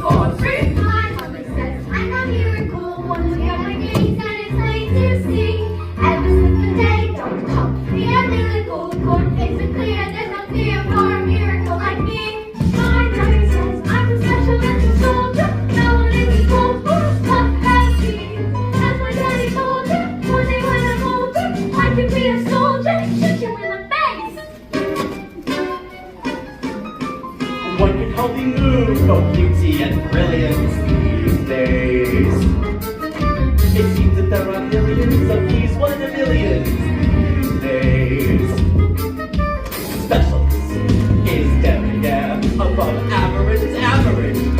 4, 3. My mother says I'm a miracle. One look at my face and it's plain to see. Ever since the day don't come, the umbilical cord isn't clear. There's no fear for a miracle like me. My mother says I'm a special little soldier. No one in this world who's tough as me. As my daddy told you, one day when I'm older, I could be a soldier and shoot you in the face. One can hardly move both beauty and brilliance these days. It seems that there are millions of these, 1 in a million these days. Specialness is debonair, above average,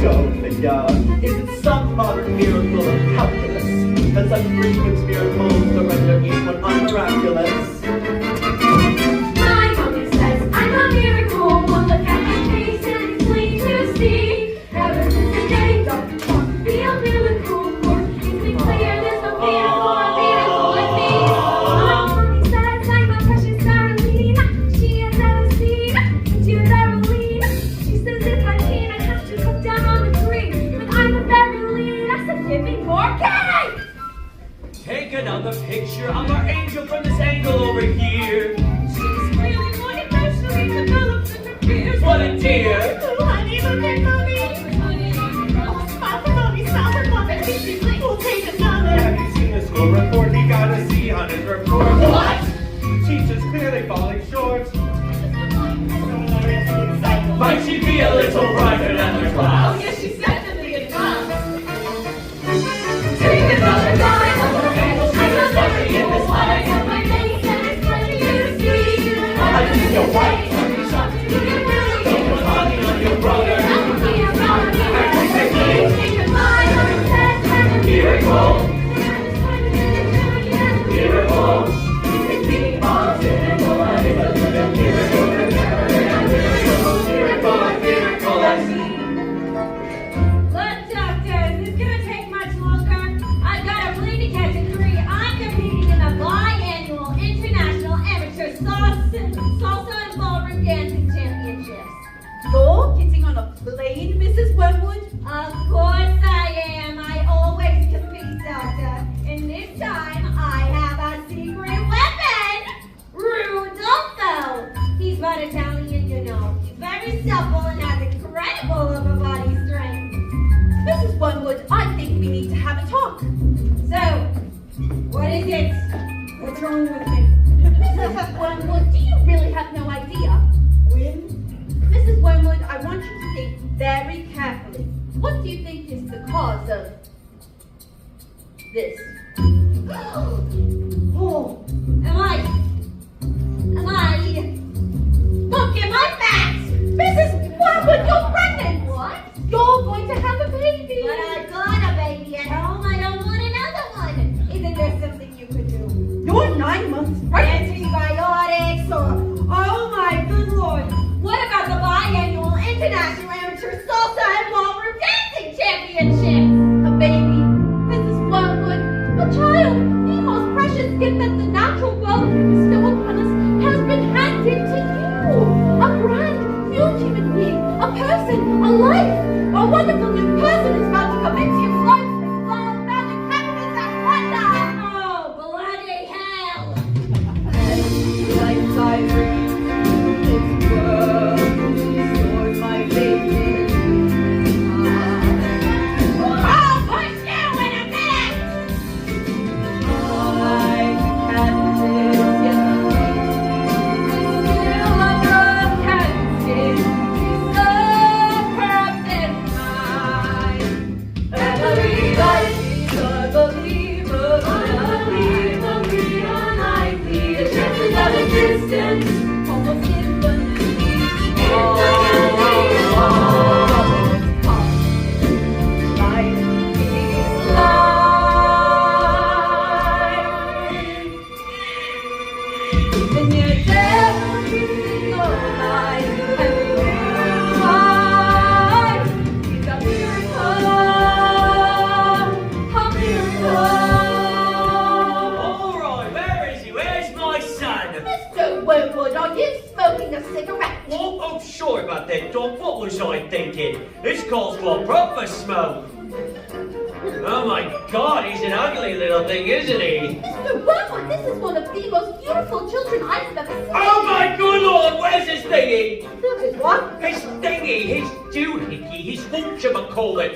go figure. Is it some modern miracle of calculus that such frequent miracles to render each one unmiraculous? My mother says I'm a miracle. One look at my face and it's plain to see. Ever since the day don't come, the umbilical cord makes me clear. There's no fear for a miracle like me. My mommy says I'm a precious Carolina. She has never seen into Carolina. She says if I can, I have to cut down on the tree. But I'm a Carolina, so give me more cake. Take another picture of our angel from this angle over here. She's really more emotionally developed in her peers. What a dear! Oh, honey, look at mommy. Oh, stop it, mommy, stop it, mommy. We'll take another. Have you seen the school report? He got a C on his report. What? Teachers clearly falling short. Might she be a little brighter than her class? Oh, yes, she's definitely a class. Take another time. I'm not very in this life. My face and it's plenty to see. I think you're white. You can really Don't put honey on your brother. I'm here, take your mind. Mother says I'm a Miracle. miracle. It keep on miracle. And it's a miracle. Miracle. Look, doctors, it's gonna take much longer. I've got a bleeding catch at 3. I'm competing in the biannual International Amateur Salsa and Ballroom Dancing Championships. You're getting on a plane, Mrs. Wormwood? Of course I am. I always compete, Doctor. And this time I have a secret weapon! Rudolfo! He's not Italian, you know. He's very supple and has incredible upper body strength. Mrs. Wormwood, I think we need to have a talk. So, what is it? What's wrong with me? Mrs. Wormwood, do you really have no idea? When? Mrs. Wormwood, I want you to think very carefully. What do you think is the cause of this? Oh, Am I? Look at my facts! Mrs. Wormwood, you're pregnant! What? You're going to have a baby! But I got a baby at home. I don't want another one. Isn't there something you could do? You're 9 months pregnant! Antibiotics or, oh my good lord, what about the biannual International Amateur Salsa and Ballroom Dancing Championships? A baby. Mrs. Wormwood, a child, the most precious gift that the natural world can bestow upon us, has been handed to you. A brand new human being, a person, a life, a wonderful new person is about to come into your life and full of magic, happiness, and wonder. Oh, bloody hell! And like diamonds, this world restores my faith in I'll punch you in a minute! I can't live yet. Still a love can sing. So perhaps it's mine. And I believer, unlikely. The chances of existence almost infinity. Life is life. And yet every single life has a new life. It's a miracle, a miracle. Alright, where is he? Where's my son? Mr. Wormwood, are you smoking a cigarette? Oh, sure about that, Doc. What was I thinking? This calls for proper smoke. Oh my God, he's an ugly little thing, isn't he? Mr. Wormwood, this is one of the most beautiful children I've ever seen. Oh my good Lord, where's his thingy? His what? His thingy, his doohickey, his whatchamacallit.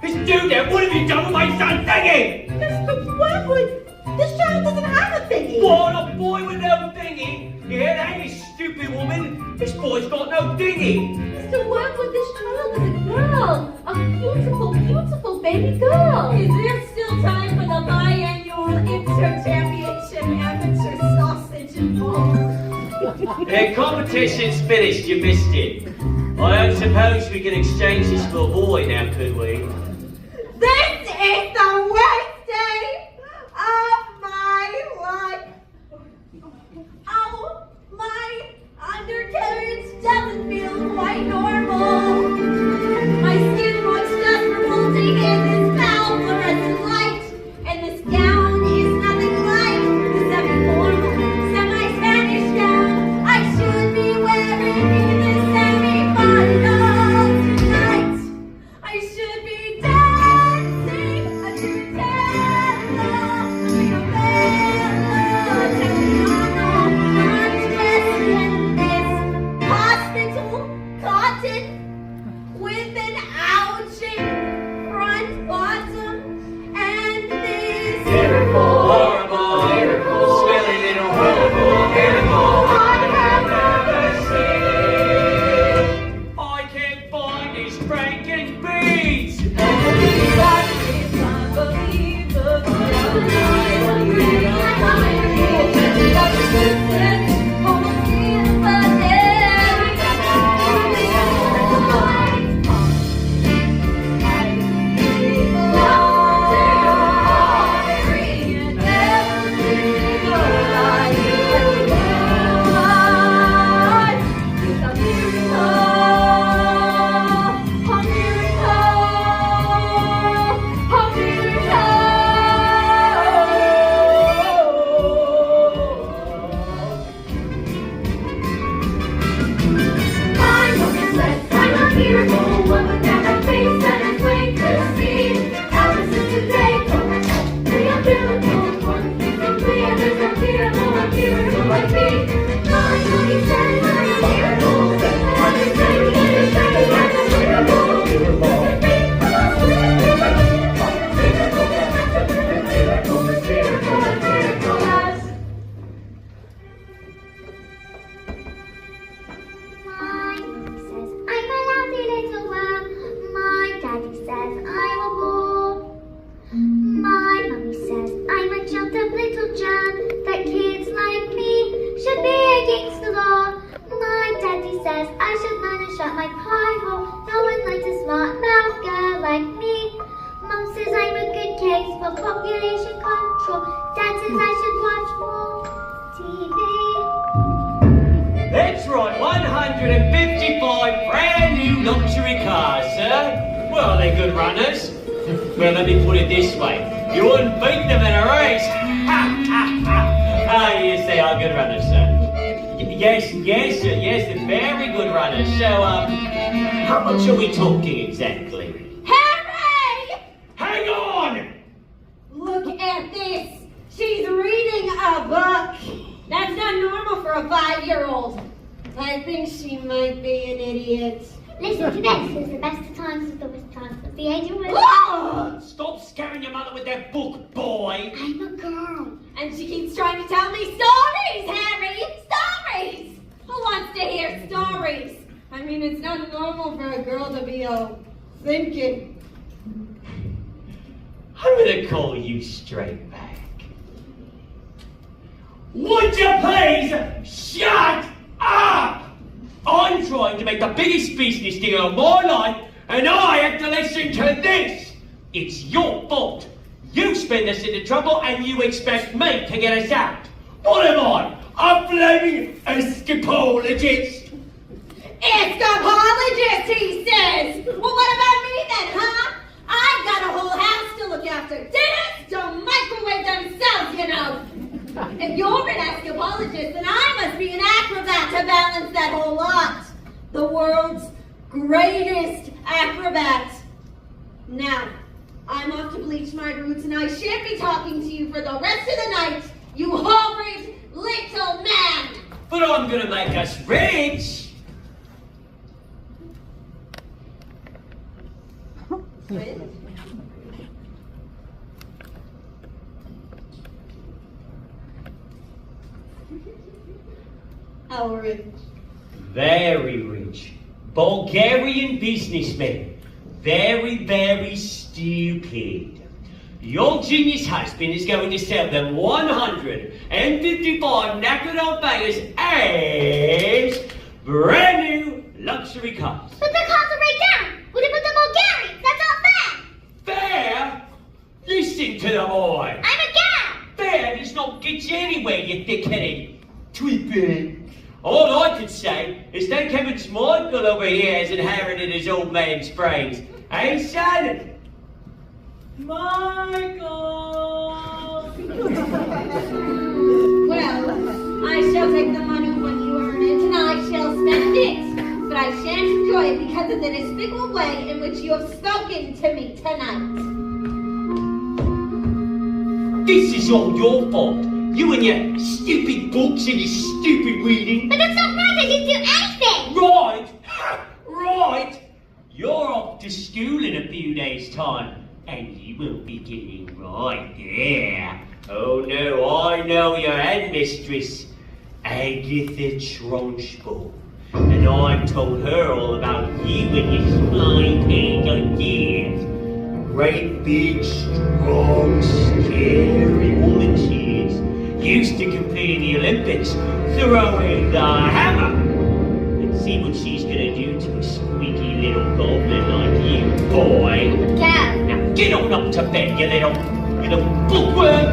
His doodad, what have you done with my son's thingy? Mr. Wormwood, this child doesn't have a thingy. What, a boy with no thingy? You hear that, you stupid woman? This boy's got no thingy. Mr. Wormwood, this child is a girl. A beautiful, beautiful baby girl. Is there still time for the biannual inter-championship amateur sausage and ball? The competition's finished, you missed it. I don't suppose we can exchange this for a boy now, could we? This is the worst day of my life. Oh, my undercarriage doesn't feel quite normal. My skin looks just revolting in this foul fluorescent light, and this gown is nothing like the semi-formal, semi-Spanish gown I should be wearing in the semi-final tonight. I should be dancing a tutela, undressed in this hospital cotton with an ouching front bottom and this Horrible, smelly little horrible miracle I have never seen. I can't find his Franken beads. That's right, 155 brand new luxury cars, sir. Well, they're good runners. Well, let me put it this way. You wouldn't beat them in a race. Ha, ha, ha. Ah, yes, they are good runners, sir. Yes, sir, yes, they're very good runners. So, how much are we talking exactly? Harry! Hang on! Look at this. She's reading a book. That's not normal for a 5-year-old. I think she might be an idiot. Listen to this. It's the best of times of the worst times of the age of wisdom. Oh! Stop scaring your mother with that book, boy! I'm a girl. And she keeps trying to tell me stories, Harry! Stories! Who wants to hear stories? I mean, it's not normal for a girl to be thinking. I'm gonna call you straight back. Would you please shut up? I'm trying to make the biggest business deal of my life, and I have to listen to this. It's your fault. You spend us into trouble, and you expect me to get us out. What am I? A flaming escapologist? Escapologist, he says! Well, what about me then, huh? I've got a whole house to look after. Dinners don't microwave themselves, you know. If you're an escapologist, then I must be an acrobat to balance that whole lot. The world's greatest acrobat. Now, I'm off to bleach my roots, and I shan't be talking to you for the rest of the night, you horrid little man! But I'm gonna make us rich. How rich? Very rich. Bulgarian businessman. Very, very stupid. Your genius husband is going to sell them 155 knackered old beggars as brand new luxury cars. But the cars are right down. What about the Bulgarians? That's not fair. Fair? Listen to the boy. I'm a gal. Fair does not get you anywhere, you thick-headed tweepy. All I could say is that Kevin Michael over here has inherited his old man's brains. Hey, son? Michael! Well, I shall take the money when you earn it, and I shall spend it. But I shan't enjoy it because of the despicable way in which you have spoken to me tonight. This is all your fault. You and your stupid books and your stupid reading. But that's not right. I didn't do anything. Right! Right! You're off to school in a few days' time, and you will be getting right there. Oh no, I know your headmistress, Agatha Trunchbull. And I've told her all about you and your flying ideas. Great big, strong, scary woman she is. Used to compete in the Olympics, throwing the hammer. Let's see what she's gonna do to a squeaky little goblin like you, boy. Gal. Now get on up to bed, you little bookworm.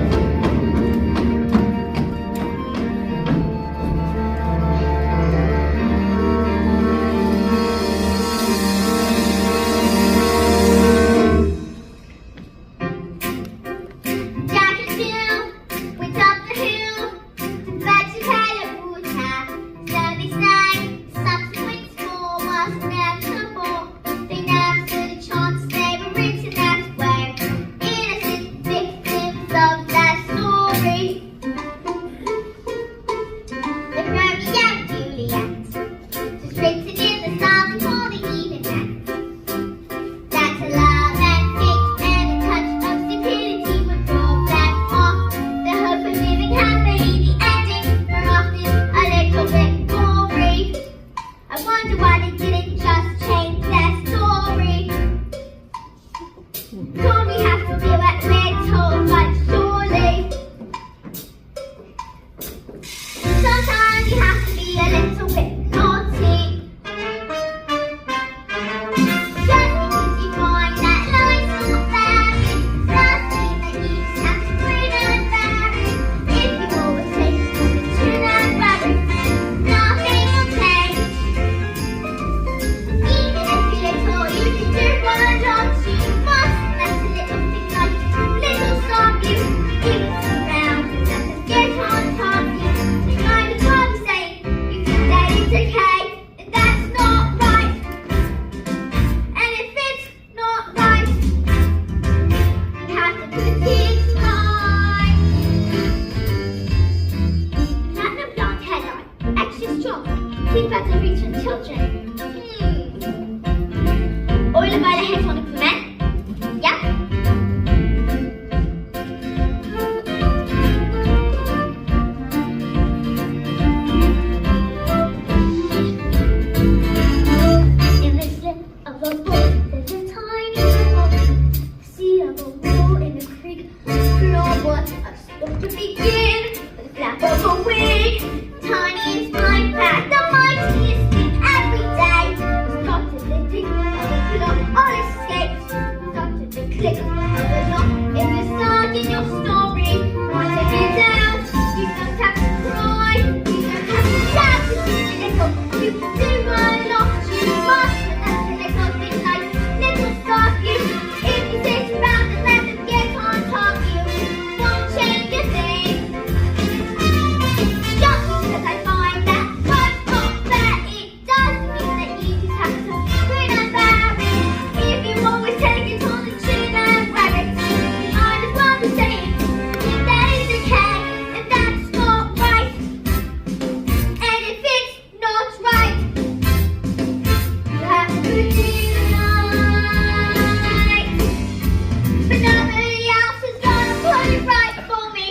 But nobody else is gonna put it right for me.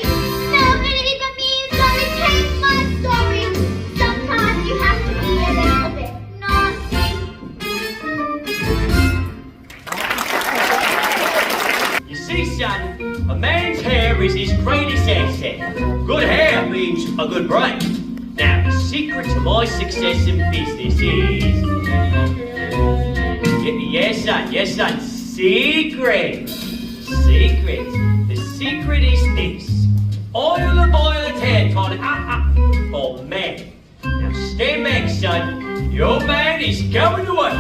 Nobody but me is gonna take my story. Sometimes you have to be a little bit naughty. You see, son, a man's hair is his greatest asset. Good hair means a good brain. Now, the secret to my success in business is... Yes, son, secret. The secret is this. Oil a violet hair tonic for men. Now, stand back, son. Your man is going to work.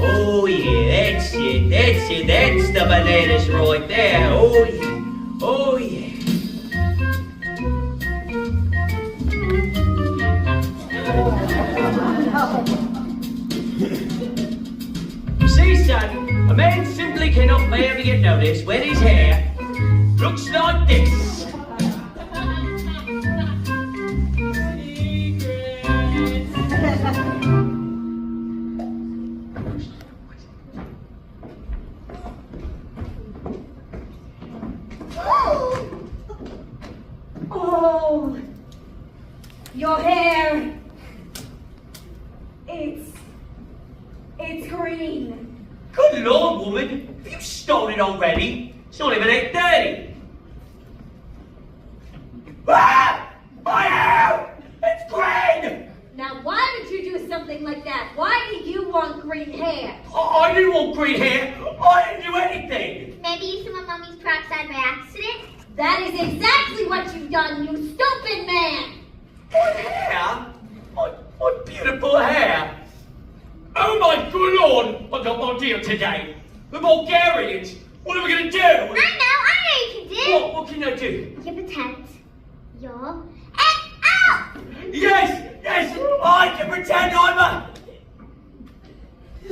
Oh, yeah, that's it, that's the bananas right there, oh, yeah. You see, son, a man simply cannot bear to get noticed when his hair looks like this. Oh, your hair. It's green. Good Lord, woman, have you stolen already? It's not even 8:30. Ah! My hair! It's green! Now, why would you do something like that? Why do you want green hair? I didn't want green hair. I didn't do anything. Maybe you threw Mommy's peroxide by accident? That is exactly what you've done, you stupid man! What hair? What beautiful hair. Oh my good Lord, I got my deal today. The Bulgarians, what are we going to do? I know what you can do. What can I do? You pretend you're an elf. Yes, I can pretend I'm a...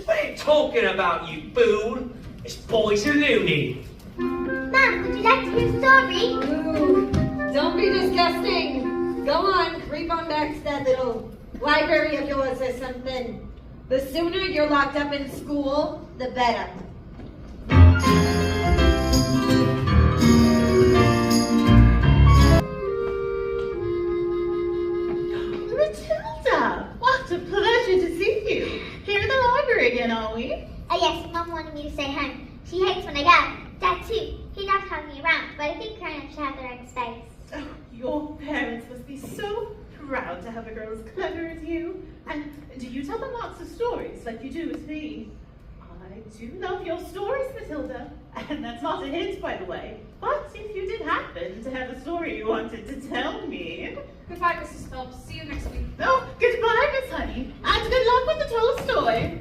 What are you talking about, you fool? This boy's a loony. Mum, would you like to hear a story? Ooh, don't be disgusting. Go on, creep on back to that little library of yours or something. The sooner you're locked up in school, the better. Matilda, what a pleasure to see you. Here in the library again, are we? Oh yes, Mum wanted me to stay home. She hates when I go. Dad too. He loves having me around, but I think grown-ups should have their own space. Oh, your parents must be so proud to have a girl as clever as you. And do you tell them lots of stories like you do with me? I do love your stories, Matilda. And that's not a hint, by the way. But if you did happen to have a story you wanted to tell me... Goodbye, Mrs. Phelps. See you next week. Oh, goodbye, Miss Honey. And good luck with the Tolstoy.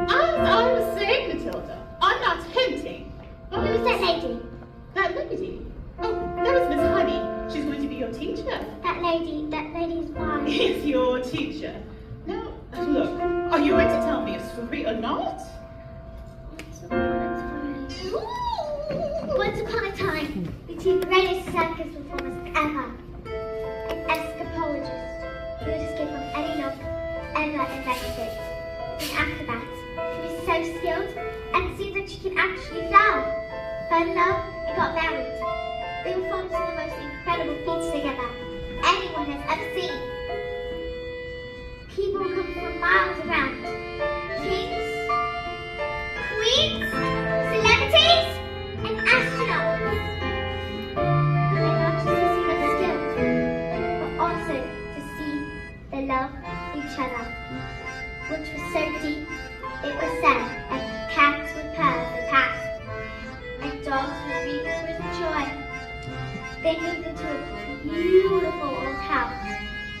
As I was saying, Matilda, I'm not hinting. Who is that lady? That lady? Oh, that was Miss Honey. She's going to be your teacher. That lady's mine. Is your teacher. Now, look, are you going to tell me a story or not? Once upon a time, the two greatest circus performers ever. An escapologist who would escape from any nook ever invented. An acrobat who was so skilled and seemed that she could actually fly. Fell in love and got married. They performed some of the most incredible feats together anyone has ever seen. People come from miles around. Kings, queens, celebrities, and astronauts. And not just to see their skills, but also to see they love each other. Which was so deep, it was said, and cats would purr as they passed, and dogs would reap with joy. They moved into a beautiful old house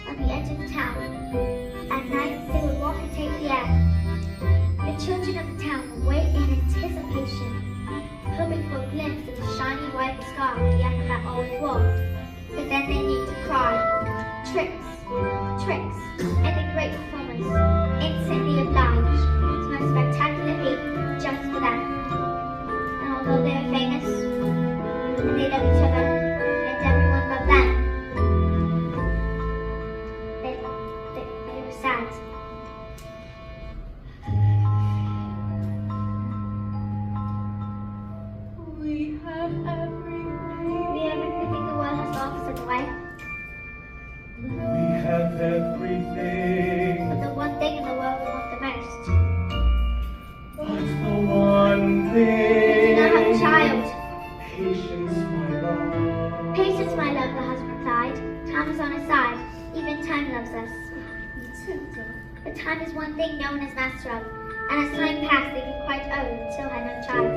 at the edge of the town. At night, they would walk and take the air. The children of the town would wait in anticipation is one thing no one is master of, and as time passed, they grew quite old and still had no child.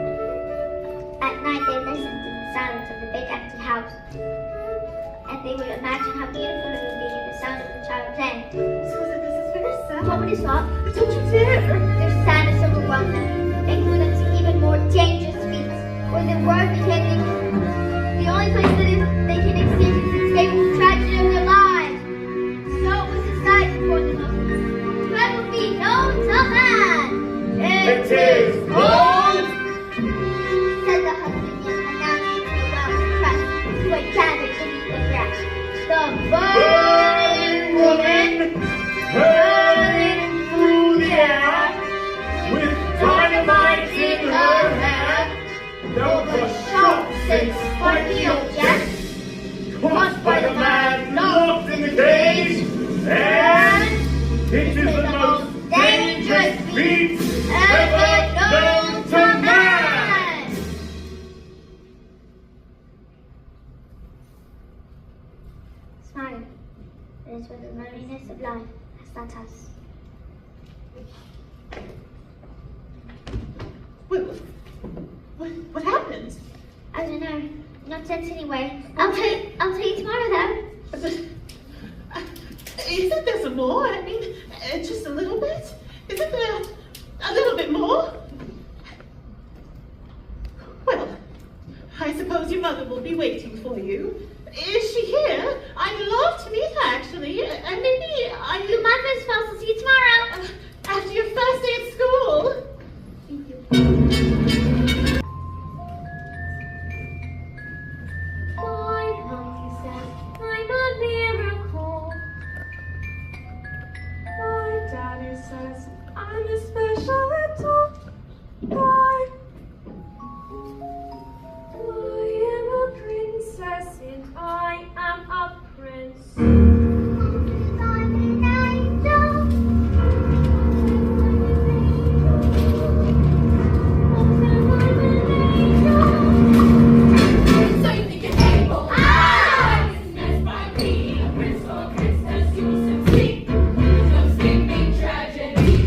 At night, they listened in the silence of the big empty house, and they would imagine how beautiful it would be in the sound of the child playing. Susan, this is very sad. What would you thought? Don't you dare. Their sadness overwhelmed them. They grew them to even more dangerous feats, where the world became the only place that they can escape the tragedy of their lives. So it was decided for them all. That would be known to man. It is gold! Said the husband, announcing to the well press who had gathered beneath the grass. The burning woman, Burning through the air, with dynamite in her hair, there was a sharp and spiky object, caught by the man locked in the cage, and it is the most dangerous feat ever known to man! Smile. It is with the loneliness of life has that us. What happened? I don't know. Not since anyway. I'll tell you tomorrow though. Isn't there some more? I mean, just a little bit? Isn't there a little bit more? Well, I suppose your mother will be waiting for you. Is she here? I'd love to meet her, actually. And maybe Your mother's supposed to see you tomorrow. after your first day at school. Thank you. My monkey says I'm a miracle. My daddy says I'm a special little boy. I am a princess and I am a prince. I'm an angel. So you think you're able? Business by me, a prince or a princess, you will succeed. There's no sleeping tragedy.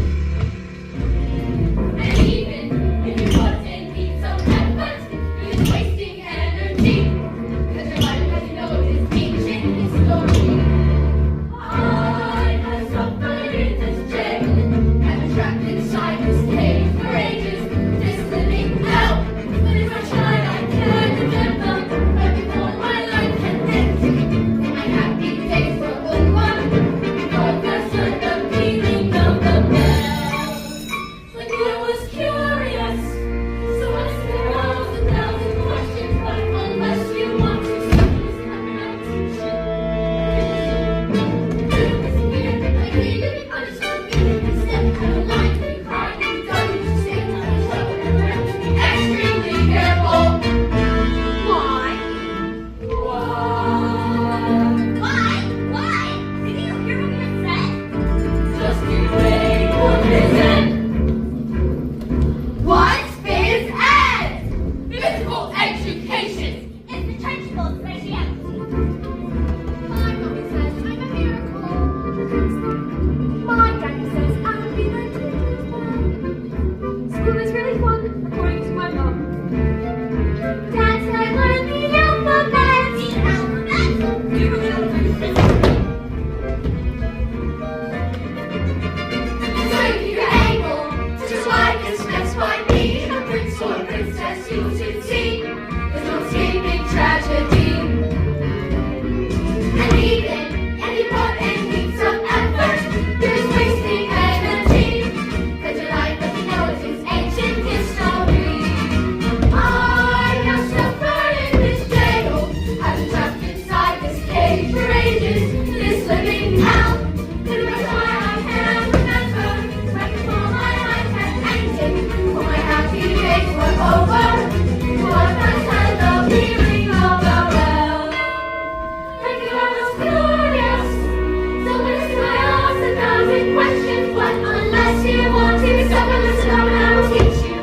And even if you wasn't need some effort, you're just wasting energy. 'Cause your life, as you know, is ancient history. I have suffered in this jail, and been trapped inside this cage for ages, just living hell. But if I try, I can't remember right before my life had ended. My happy days were over, because I heard the pealing of the bell. When I was curious, so I asked 1,000 questions, but unless you want to stop this, I'm not teaching. I needed to understand me. Instead, I don't like to cry. You don't need to say I'm in trouble and I have to be extremely careful. Why? Why? Did you hear what I said? Just you wait for listen. What's phys ed? Physical education. It's the church school speciality. My mommy says I'm a miracle. My daddy says I'm a peanut. School is really fun, according to my mom. Dad said I learned the alphabet. You really don't understand. So if you're able to survive this mess by me, a prince or a princess, you should see. There's no escaping tragedy. And even if you put in need some effort, you're just wasting energy. 'Cause your life, as you know, is ancient history. I have suffered in this jail. I've been trapped inside this cage for ages. This living hell. And that's why I can't remember right before my life had ended. When my happy days were over. What I had the feeling of the well. And I was curious. So listen, I asked 1,000 questions. But unless you want to stop and listen up, and I will teach you.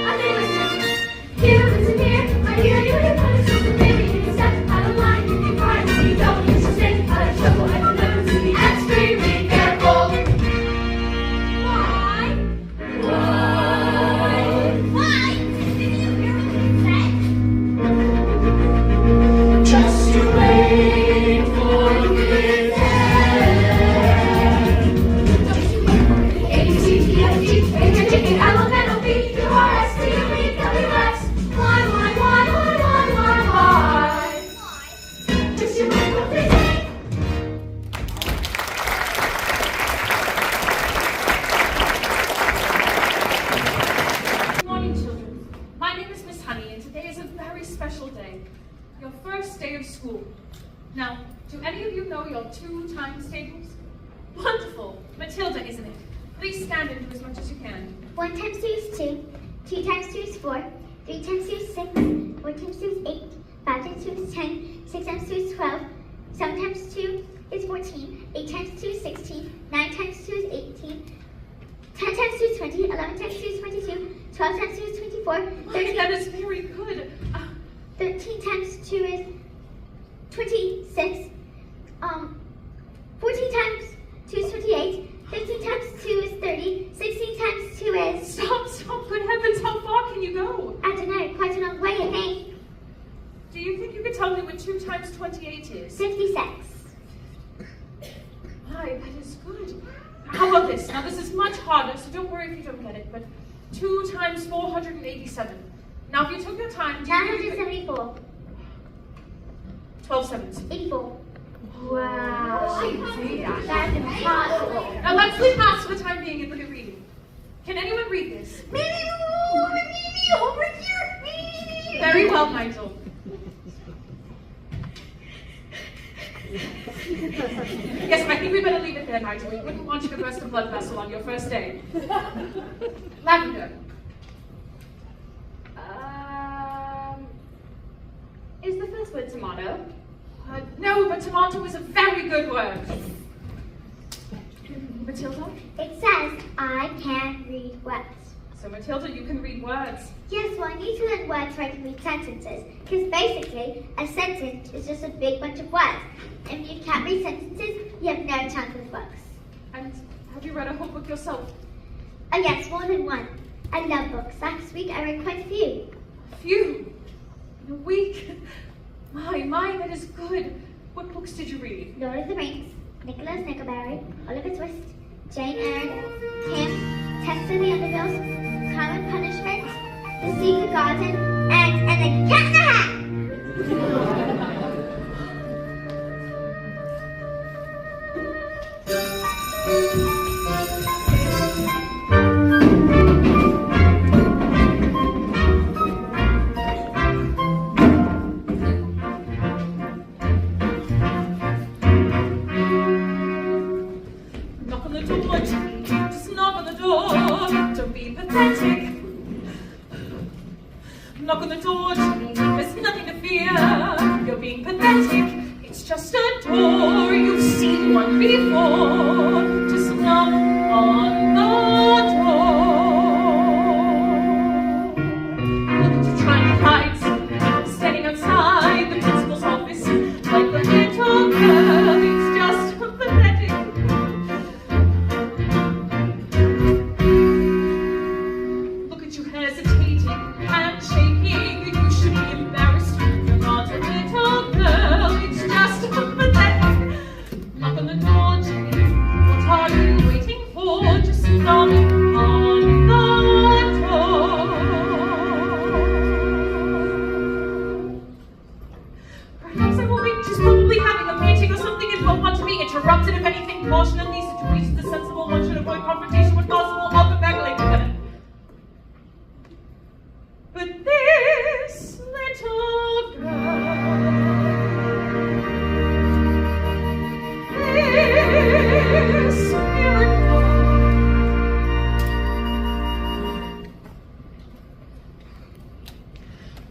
I say listen here. I hear you in punishment. Maybe you can step out of line. You can cry, but you don't. You should stay out of trouble. And remember to be extremely careful. Your first day of school. Now, do any of you know your 2 times tables? Wonderful. Matilda, isn't it? Please stand and do as much as you can. 1 times 2 is 2. 2 times 2 is 4. 3 times 2 is 6. 4 times 2 is 8. 5 times 2 is 10. 6 times 2 is 12. 7 times 2 is 14. 8 times 2 is 16. 9 times 2 is 18. 10 times 2 is 20. 11 times 2 is 22. 12 times 2 is 24. 13, That is very good. 13 times 2 is 26. 14 times 2 is 28. 15 times 2 is 30. 16 times 2 is... Stop. Good heavens, how far can you go? I don't know, quite a long way, I think. Do you think you could tell me what 2 times 28 is? 56. My, that is good. How about this? Now, this is much harder, so don't worry if you don't get it, but 2 times 487. Now, if you took your time... 974. 12 sevens. 84. Wow. That's impossible. Now, let's leave maths for the time being and look at reading. Can anyone read this? Me, over here. Me. Very well, Nigel. Yes, I think we better leave it there, Nigel. We wouldn't want you to burst a blood vessel on your first day. Lavender. Is the first word tomato? No, but tomato is a very good word. Matilda? It says I can read words. So, Matilda, you can read words. Yes, well, I need to learn words so I can read sentences. Because basically, a sentence is just a big bunch of words. And if you can't read sentences, you have no chance with books. And have you read a whole book yourself? Oh yes, more than one. I love books. Last week I read quite a few. A few? In a week? My, that is good. What books did you read? Lord of the Rings, Nicholas Nickelberry, Oliver Twist, Jane Eyre, Kim, Test of the Underdog, Crime and Punishment, The Secret Garden, and The Cat in the Hat! Knock on the door, just knock on the door. Don't be pathetic. Knock on the door, there's nothing to fear. You're being pathetic. It's just a door. You've seen one before. Just knock on the door. Look at you trying to hide, standing outside the principal's office like a little girl. It's just pathetic. Look at you hesitating and shaking. You should be embarrassed. You're not a little girl. It's just pathetic. Knock on the door, Jimmy. What are you waiting for? Just knock on the door. Perhaps I'm awake. She's probably having a meeting or something and won't want to be interrupted. If anything, caution in these situations. The sensible one should avoid confrontation when possible. I'll come back later. But this little girl, this miracle,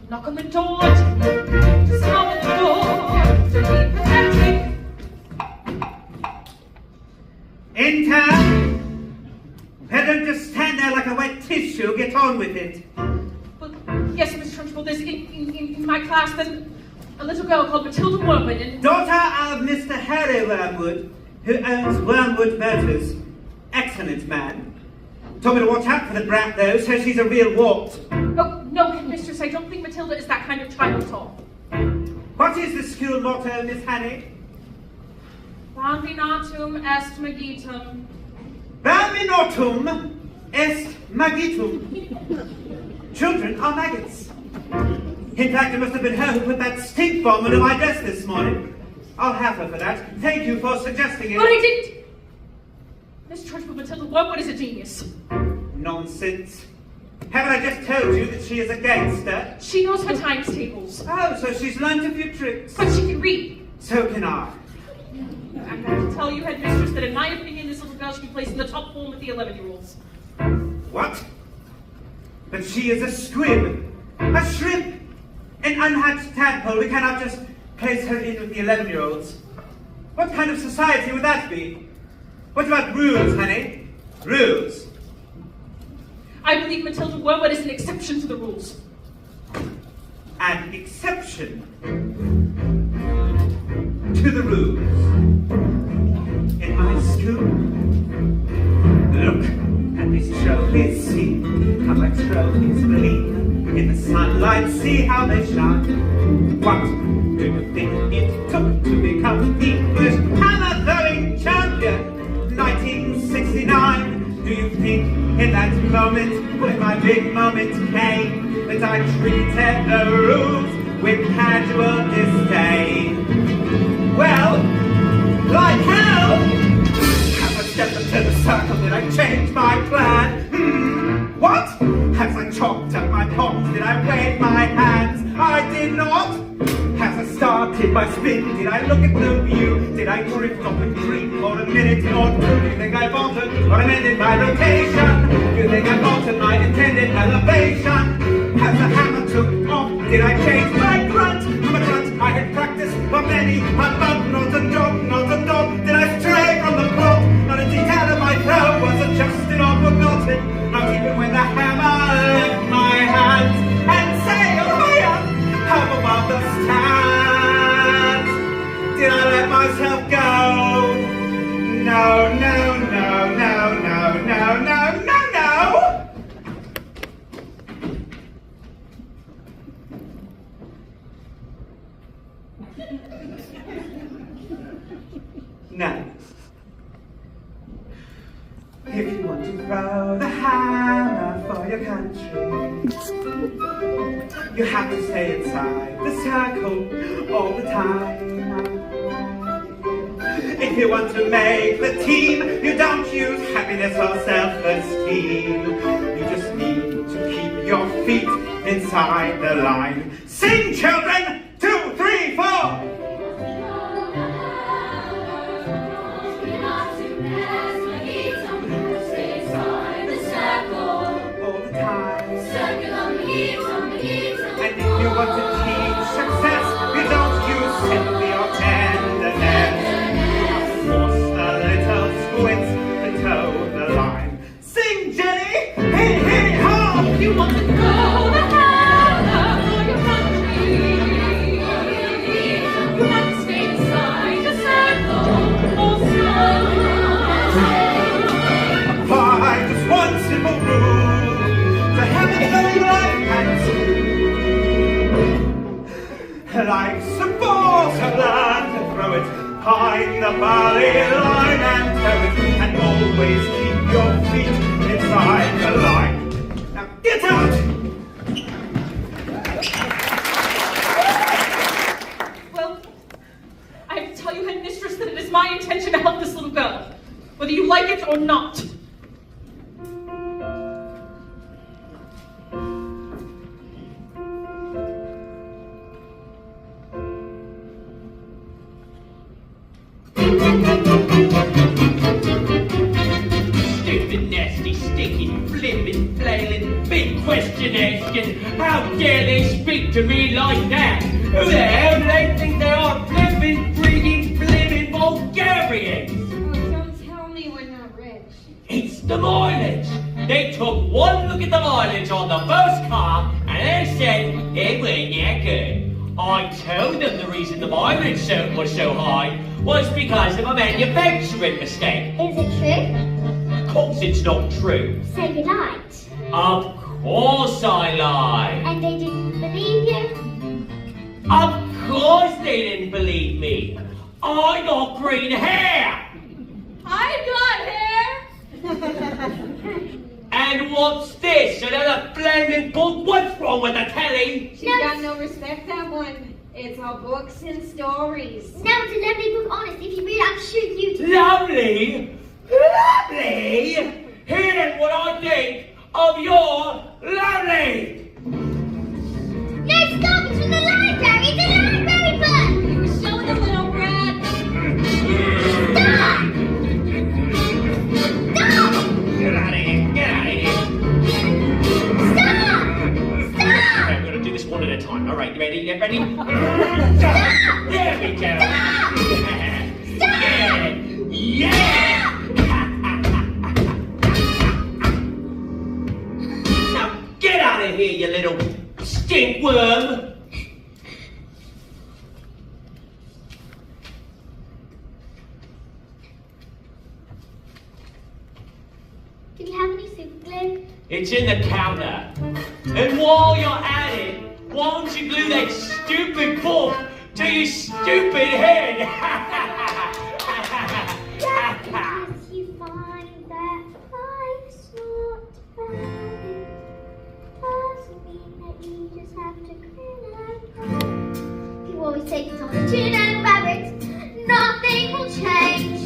knock on the door, just knock on the door, to be pathetic. Enter! Don't just stand there like a wet tissue. Get on with it. Well, yes, Miss Trunchbull, there's in my class, there's a little girl called Matilda Wormwood, and... Daughter of Mr. Harry Wormwood, who owns Wormwood Motors. Excellent man. Told me to watch out for the brat, though, so she's a real wart. Oh, no, mistress, I don't think Matilda is that kind of child at all. What is the school motto, Miss Hanny? Bambinatum est magitum. Bambinotum est magitum. Children are maggots. In fact, it must have been her who put that stink bomb into my dress this morning. I'll have her for that. Thank you for suggesting it. But I didn't... Miss Trunchbull, Matilda Wormwood is a genius. Nonsense. Haven't I just told you that she is a gangster? She knows her times tables, Oh, so she's learned a few tricks. but she can read. So can I. I'm going to tell you, headmistress, that in my opinion, this little girl should be placed in the top form with the 11-year-olds. What? But she is a squib, a shrimp, an unhatched tadpole. We cannot just place her in with the 11-year-olds. What kind of society would that be? What about rules, honey? Rules. I believe Matilda Wormwood is an exception to the rules. An exception to the rules. In my school, look at these trophies, see how my trophies gleam. In the sunlight, see how they shine. What do you think it took to become English hammer-throwing champion? 1969. Do you think in that moment, when my big moment came, that I treated the rules with casual disdain? Well, like hell! As I stepped into the circle, did I change my plan? What? As I chopped up my palms, did I wave my hands? I did not! As I started my spin, did I look at the view? Did I drift off and dream for a minute or two? Do you think I faltered or amended my rotation? Do you think I altered my intended elevation? As the hammer took off, did I change my grunt? From a grunt I had practiced for many a month. Not a dog, not a dog. Did I stray from the plot? Not a detail of my throw was adjusted or forgotten. Not even when the hammer left my hands and sailed higher above the stands. Did I let myself go? No, no, no, no, no, no, no, no, no! No. If you want to throw the hammer for your country, you have to stay inside the circle all the time. If you want to make the team, you don't use happiness or self-esteem. You just need to keep your feet inside the line. Sing, children! 2, 3, 4! And if you want to achieve success, you don't use sympathy or tenderness. You have to force the little squids to toe the line. Sing, Jenny! Hey, hey, ho! If you want to throw the hammer for your country, you have to stay inside the circle or Apply just one simple rule to heaven and life and life's a ball, so learn to throw it behind the valley line and tow it, and always keep your feet inside the line. Now get out! Well, I have to tell you, headmistress, that it is my intention to help this little girl, whether you like it or not. Stupid, nasty, stinking, flippin', flailing, big question asking. How dare they speak to me like that? Who the hell do they think they are? Flippin', freaking, blimmin' Bulgarians! Oh, don't tell me we're not rich. It's the mileage. They took one look at the mileage on the first car and they said it weren't that good. I told them the reason the mileage was so high was because of a manufacturing mistake. Is it true? Of course it's not true. So you lied. Of course I lied. And they didn't believe you? Of course they didn't believe me. I got green hair. I've got hair! And what's this? Another flaming book? What's wrong with the telly? She's got no respect, that one. It's all books and stories. No, it's a lovely book, honest. If you read it, I'm sure you'd... Lovely? Lovely? Here's what I think of your time. All right, you ready? Get ready? Stop! There we go. Yeah! Yeah! Now get out of here, you little stink worm! Do you have any super glue? It's in the counter. And while you're at it, why don't you glue that stupid book to your stupid head? Because you find that life's not valid, doesn't mean that you just have to grin and cry. If you always take it on the chin and rabbit, nothing will change.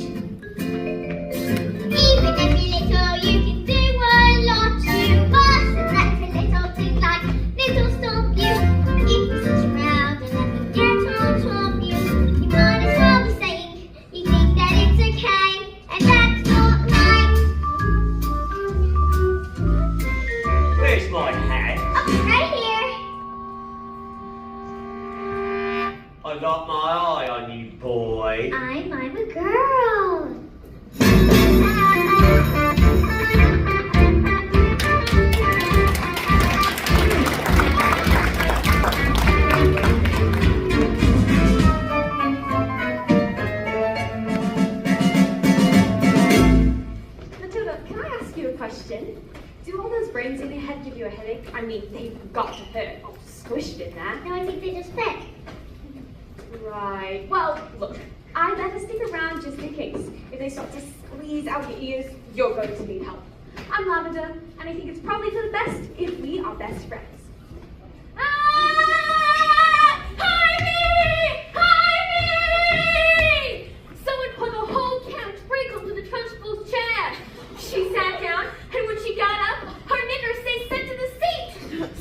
Even if you're little, you can do a lot. You mustn't let a little thing like little stop you. If you sit around and let them get on top of you, you might as well be saying you think that it's okay, and that's not right. Where's my hat? Oh, right here. I got my eye on you, boy. I'm a girl. Matilda, can I ask you a question? Do all those brains in your head give you a headache? I mean, they've got to hurt. Oh, squished in there. No, I think they just fit. Right. Well, look, I better stick around just in case. If they start to squeeze out your ears, you're going to need help. I'm Lavender, and I think it's probably for the best if we are best friends. Ah! Hide me! Hide me! Someone put a whole couch break onto the Trunchbull's chair. She sat down, and when she got up, her knickers stayed sent to the seat.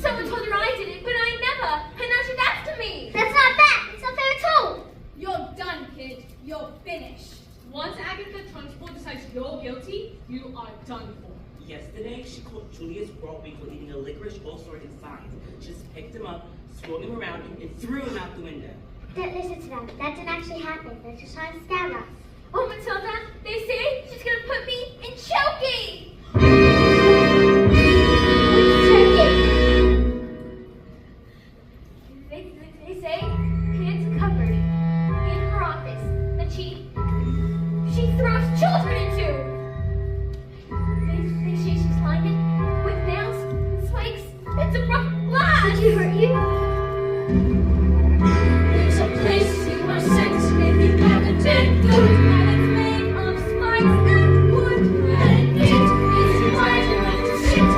Someone told her I did it, but I never, and now she's after me. That's not fair. It's not fair at all. You're done, kid. You're finished. Once Agatha Trunchbull decides you're guilty, you are done for. Yesterday, she caught Julius Broadwinkle eating a licorice all sorted in signs. She just picked him up, swung him around, and threw him out the window. Don't listen to them. That didn't actually happen. They're just trying to scare us. Oh, Matilda, they say she's gonna put me in choking. They say kids covered in her office that she throws children into. They say she's lined it with nails and spikes and some rough glass. Did you hurt you? There's a place you are sent if you haven't been good, and it's made of spikes and wood, and it is wide enough to sit.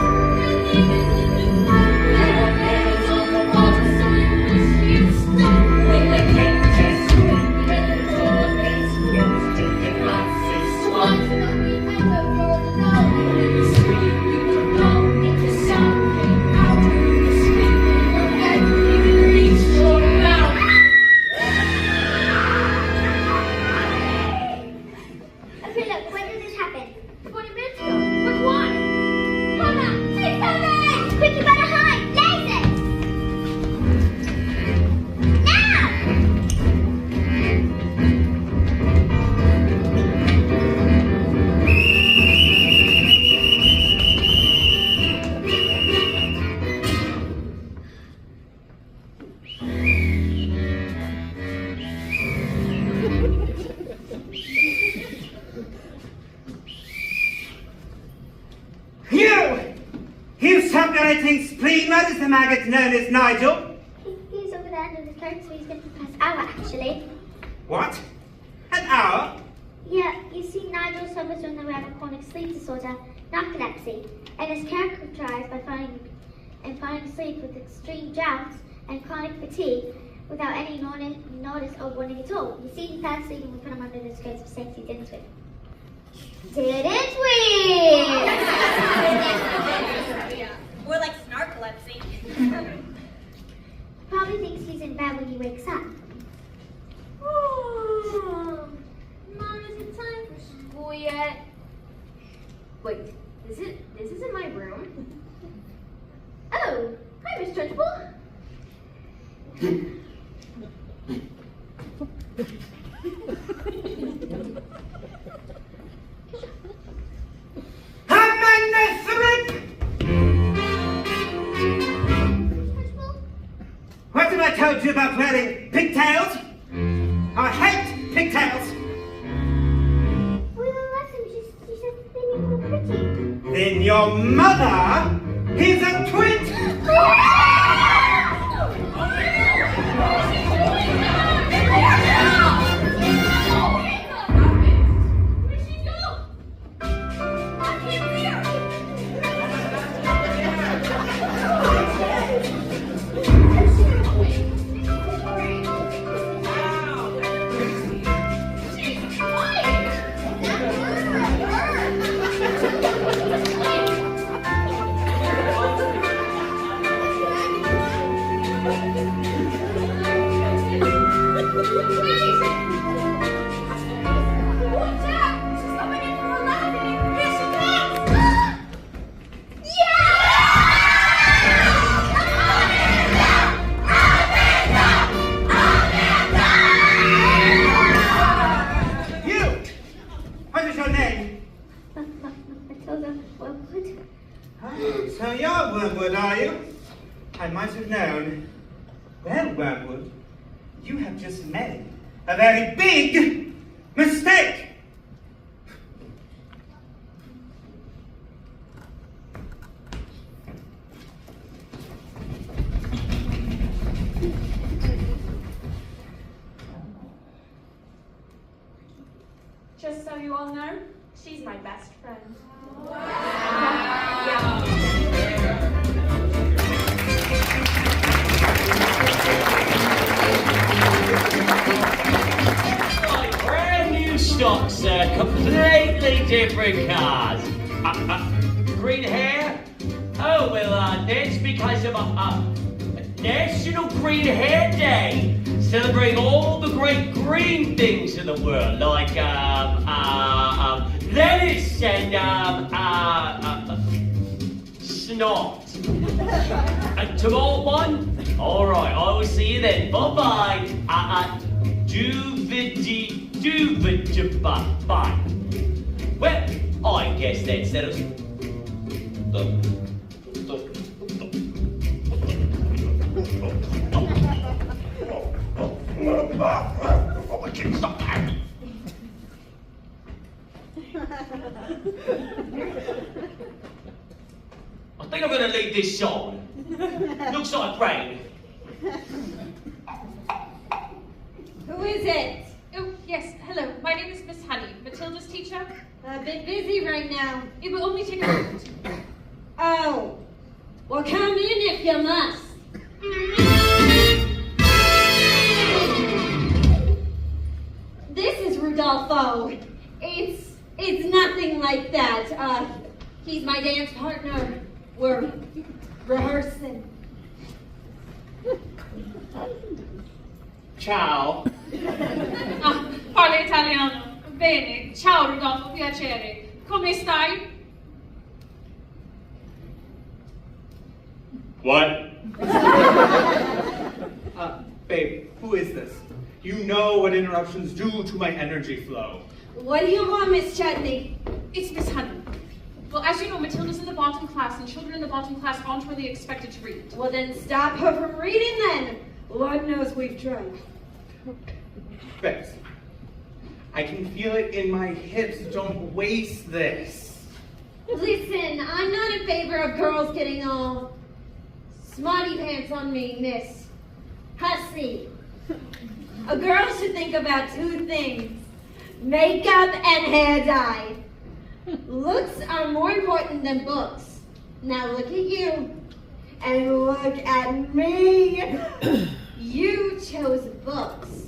There are nails on the walls, so you wish you'd stop. When the cages swing, when the door is closed, you cannot see swans. But we ever roll the know. When you scream, you don't know if the sound came out. You scream in your head, you can reach your mouth. Okay, look. When did this happen? 20 minutes ago. But why? Mama, she's coming! Quick, you better hide! Laser! Now! You circulating spleen murders the maggot known as Nigel. He's over there under the coat, so he's going to pass out, actually. What? An hour? Yeah, you see, Nigel suffers from the rare chronic sleep disorder, narcolepsy, and is characterized by falling asleep with extreme drowse and chronic fatigue without any notice or warning at all. You see, he fell asleep and we put him under the skirts for safety, didn't we? Didn't we? More like snarcolepsy. Probably thinks he's in bed when he wakes up. Mom, is it time for school yet? Wait, this isn't my room. Oh, hi, Miss Trunchbull. told you about wearing pigtails? I hate pigtails. We listen, she said they make them pretty. Then your mother is a twit. Where'd she go? I can't see her. You! What is your name? Matilda, well, what? Oh, so you're Wormwood, are you? I might have known. Well, Wormwood, you have just made a very big mistake. Just so you all know, she's my best friend. Right, brand new stock, sir. Completely different cars. Green hair? Oh, well, that's because of National Green Hair Day. Celebrating all the great green things in the world, like, lettuce and, snot. And tomorrow one? Alright, I will see you then. Bye-bye. Bye. Well, I guess that settles it. I think I'm gonna leave this on. Looks like rain. Who is it? Oh, yes, hello. My name is Miss Honey, Matilda's teacher. A bit busy right now. It will only take a moment. Oh. Well, come in if you must. This is Rudolfo. It's nothing like that. He's my dance partner. We're rehearsing. Ciao. Parla italiano. Bene. Ciao Rudolfo, piacere. Come stai? What? Babe, who is this? You know what interruptions do to my energy flow. What do you want, Miss Chutney? It's Miss Honey. Well, as you know, Matilda's in the bottom class, and children in the bottom class aren't really expected to read. Well, then stop her from reading then. Lord knows we've tried. Babes, I can feel it in my hips. Don't waste this. Listen, I'm not in favor of girls getting all smarty pants on me, Miss Hussy. A girl should think about two things: makeup and hair dye. Looks are more important than books. Now look at you, and look at me. You chose books,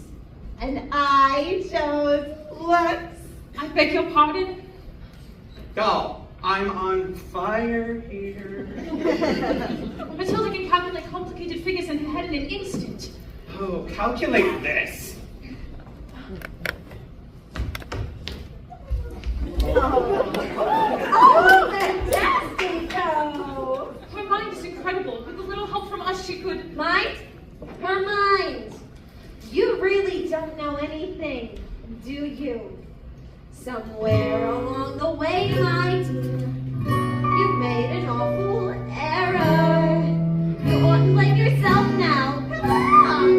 and I chose looks. I beg your pardon? Go. I'm on fire here. Matilda can calculate complicated figures in her head in an instant. Oh, calculate this. Oh, fantastic! Oh. Her mind is incredible. With a little help from us, she could... Mind? Her mind. You really don't know anything, do you? Somewhere along the way, my dear, you've made an awful error. You ought to blame yourself now. Come on.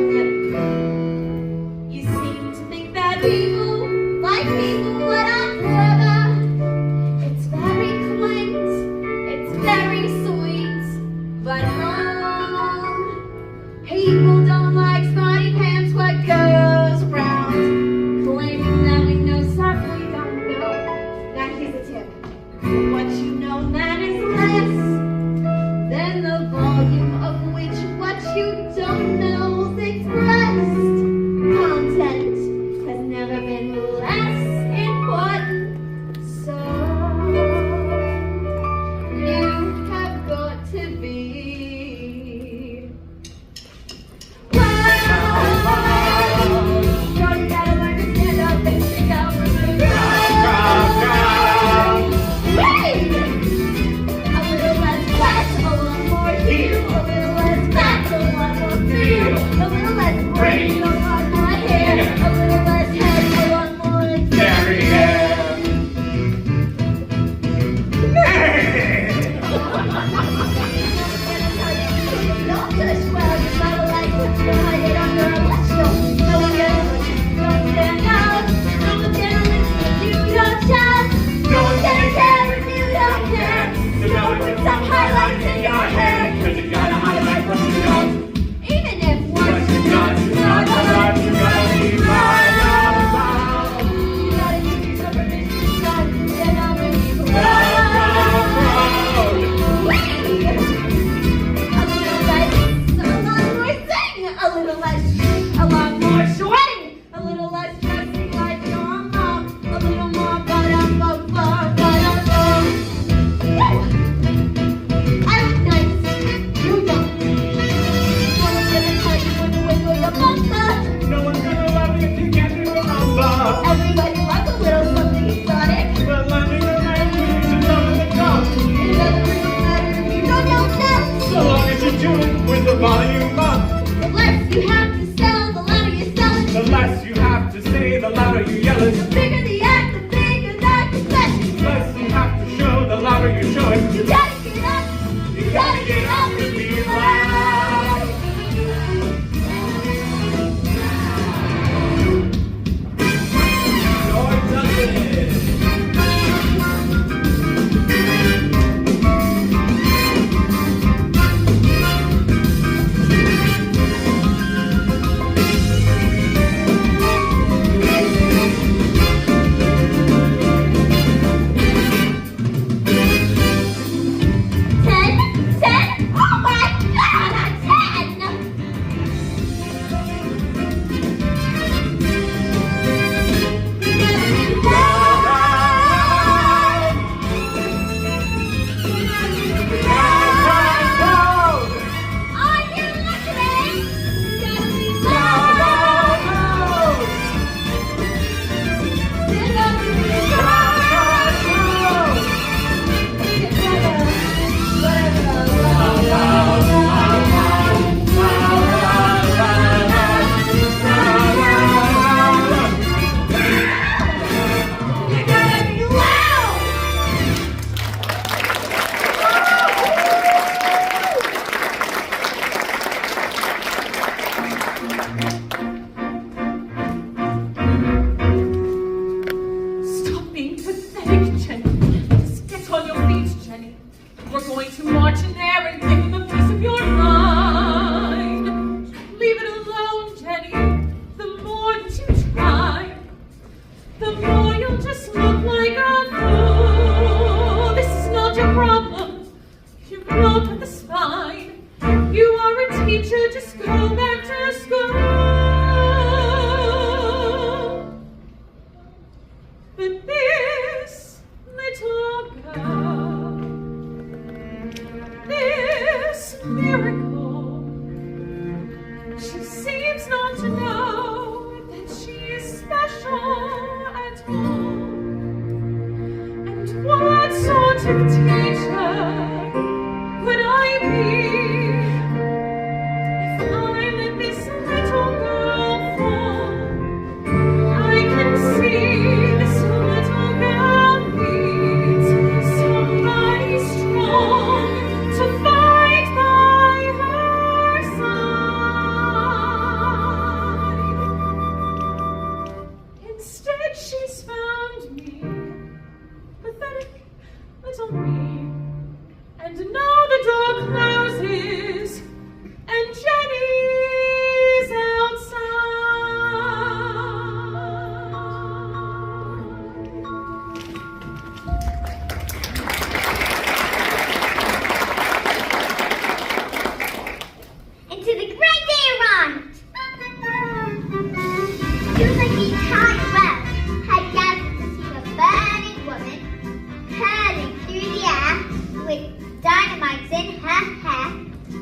volume of which what you don't know is expressed. Content has never been less important. So you have got to be. Wow! You gotta learn to stand up and stick out for the crowd. Wait! A little less flat, a lot more you. A little less fat, a lot more feel. A little less brain, a lot more hair. A little less head, a lot more Don't touch well, you gotta like to hide it under a bushel. No one gonna listen, don't stand out. No one's gonna listen if you don't shout. No one's gonna care if you don't care. So go put some highlights in your hair. Cause you gotta highlight what you don't. Even if What once you got, you gotta right, you gotta be right, loud. you gotta give yourself permission to shine, then I'll bring you Proud. A little less sing, a lot more swing, a little less dressing like your mom, a little more ba-dum-bum-bum. I look nice, you don't. No one's gonna tell you when you wiggle your bumper. No one's gonna love you if you can't do a number. Everybody loves a little something exotic. Well, let me remind you to know the top. It doesn't really matter if you don't know that. So long as you do it with the volume up. The less you have to sell, the louder you sell it. The less you have to say, the louder you yell The it. bigger the act, the bigger the confession. The less you have to show, the louder you show it. You gotta get up, You gotta get up and be loud. Joy does it. And now the door closes.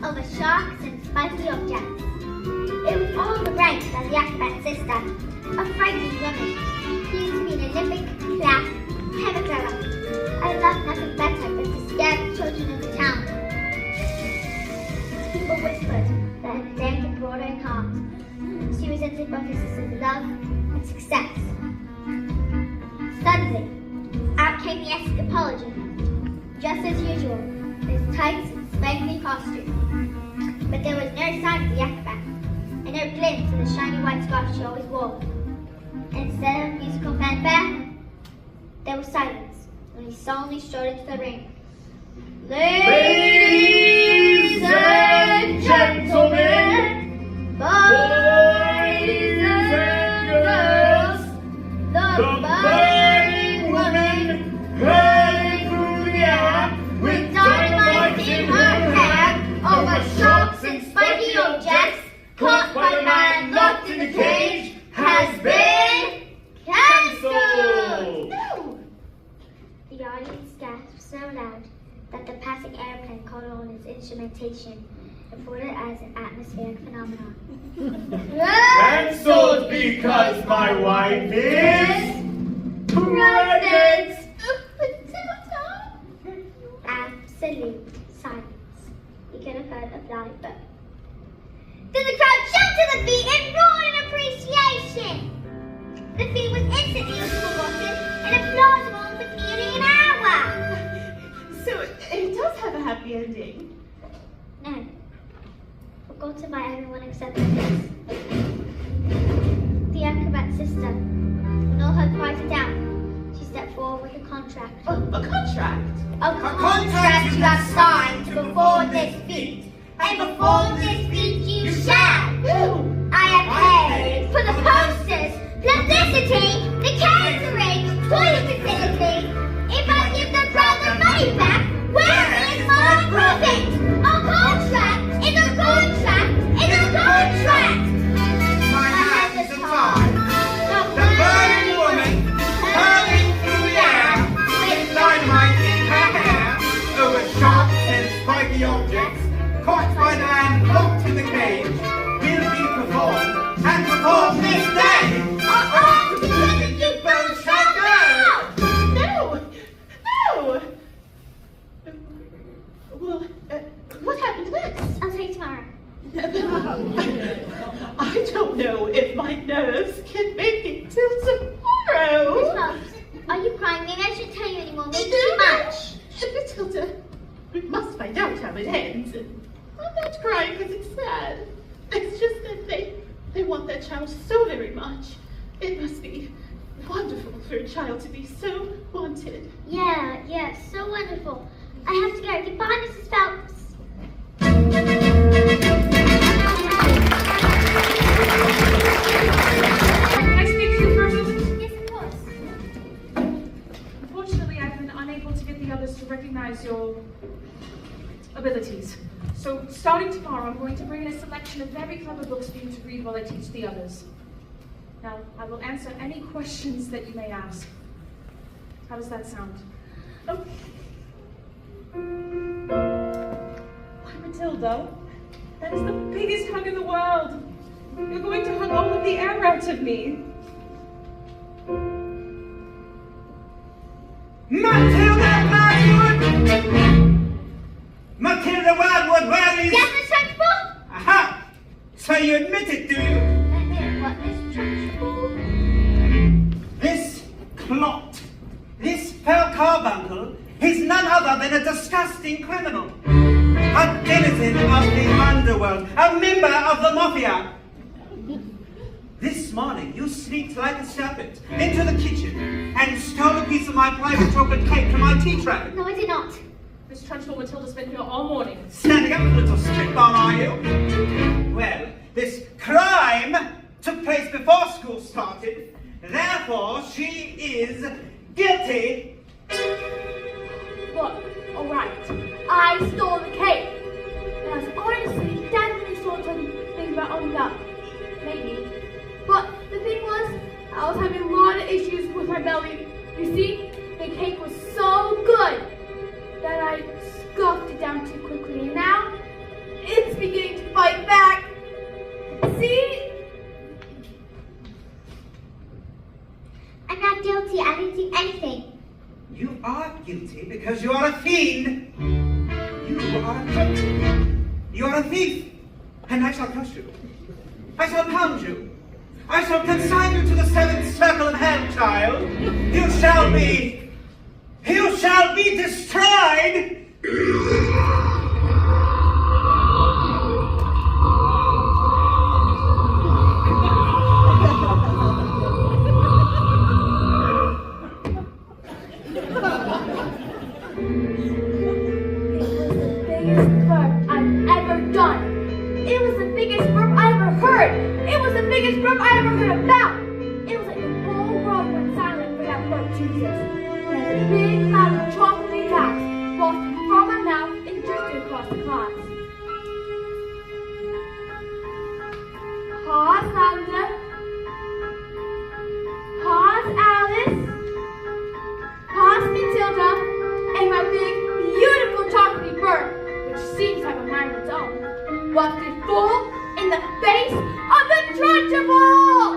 over sharks and spiky objects. It was all arranged by the acrobat's sister, a frightening woman. She used to be an Olympic class chemically. I loved nothing better than to scare the children of the town. People whispered that her danger brought her harm. She resented both her sister's love and success. Suddenly, out came the escapology. Just as usual, with tights and spanky costume. But there was no sign of the acrobat, and no glimpse of the shiny white scarf she always wore. And instead of musical fanfare, there was silence when he solemnly strode into the ring. Ladies and gentlemen, boys and girls, the burning woman hurling through the air with dynamite in her hair over sharks and spiky objects, caught by the man locked in the cage, has been cancelled! No! The audience gasped so loud that the passing airplane caught on its instrumentation and reported it as an atmospheric phenomenon. Cancelled because my wife is pregnant! Absolute silence. You could have heard a fly bird. Then the crowd jumped to the feet and roared in appreciation. The feat was instantly forgotten and applause rolled for nearly an hour. So it does have a happy ending. No. Forgotten by everyone except the kids. The acrobat's sister. When all had quieted down, she stepped forward with a contract. A contract? A contract you have signed to perform this feat. And perform this feat you shall. I have paid for the posters, publicity, the catering, toilet facilities. If I give the crowd the money back, where is my profit? A contract is a contract is a contract. My hands are tied. The burning woman hurling through the air with dynamite in her hair over sharp and spiky objects, caught by the man locked in the cage, will be performed and performed this day. Together you both shall go. No! Well, what happened next? I'll tell you tomorrow. I don't know if my nerves can make it till tomorrow. Miss Hobbs, are you crying? Maybe I shouldn't tell you anymore. Maybe too much. Matilda, we must find out how it ends. I'm not crying because it's sad. It's just that they want that child so very much. It must be wonderful for a child to be so wanted. Yeah, so wonderful. I have to go. Goodbye, Mrs. Phelps. Can I speak to you for a moment? Yes, of course. Unfortunately, I've been unable to get the others to recognize your abilities. So, starting tomorrow, I'm going to bring in a selection of very clever books for you to read while I teach the others. Now, I will answer any questions that you may ask. How does that sound? Oh. Why, Matilda, that is the biggest hug in the world. You're going to hug all of the air out of me. Matilda Wildwood! Matilda Wildwood, where is... Yes, Miss Trunchbull? Aha! So you admit it, do you? What, Miss Trunchbull? This clot, this fell carbuncle, is none other than a disgusting criminal. A denizen of the underworld, a member of the mafia. This morning, you sneaked like a serpent into the kitchen and stole a piece of my private chocolate cake from my tea tray. No, I did not. Miss Trunchbull, Matilda's been here all morning. Standing up, little stick-bomb, are you? Well, this crime took place before school started. Therefore, she is guilty. Look, alright, I stole the cake. And I was honestly definitely sort of thinking about owning up. Maybe. But the thing was, I was having a lot of issues with my belly. You see, the cake was so good that I scoffed it down too quickly. And now, a thief, and I shall crush you. I shall pound you. I shall consign you to the seventh circle of hell, child. You shall be destroyed. Pause, Matilda. Pause, Alice. Pause, Matilda. And my big, beautiful chocolatey bird, which seems to have a mind of its own, wafted full in the face of the Trunchbull!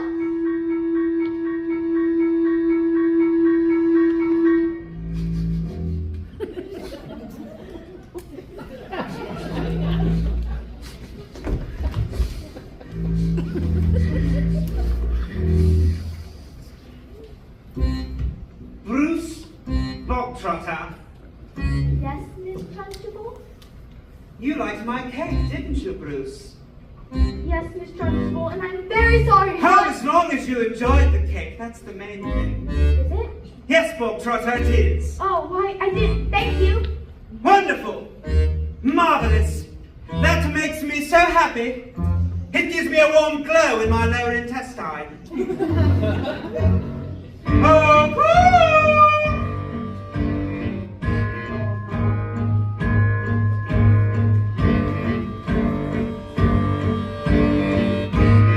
Bruce Bogtrotter, Yes, Miss Trunchbull? you liked my cake, didn't you, Bruce? Yes, Miss Trunchbull, and I'm very sorry. Oh, as long as you enjoyed the cake, that's the main thing. Is it? Yes, Bogtrotter, it is. Oh, why, I did. Thank you. Wonderful! Marvelous! That makes me so happy. It gives me a warm glow in my lower intestine. Oh,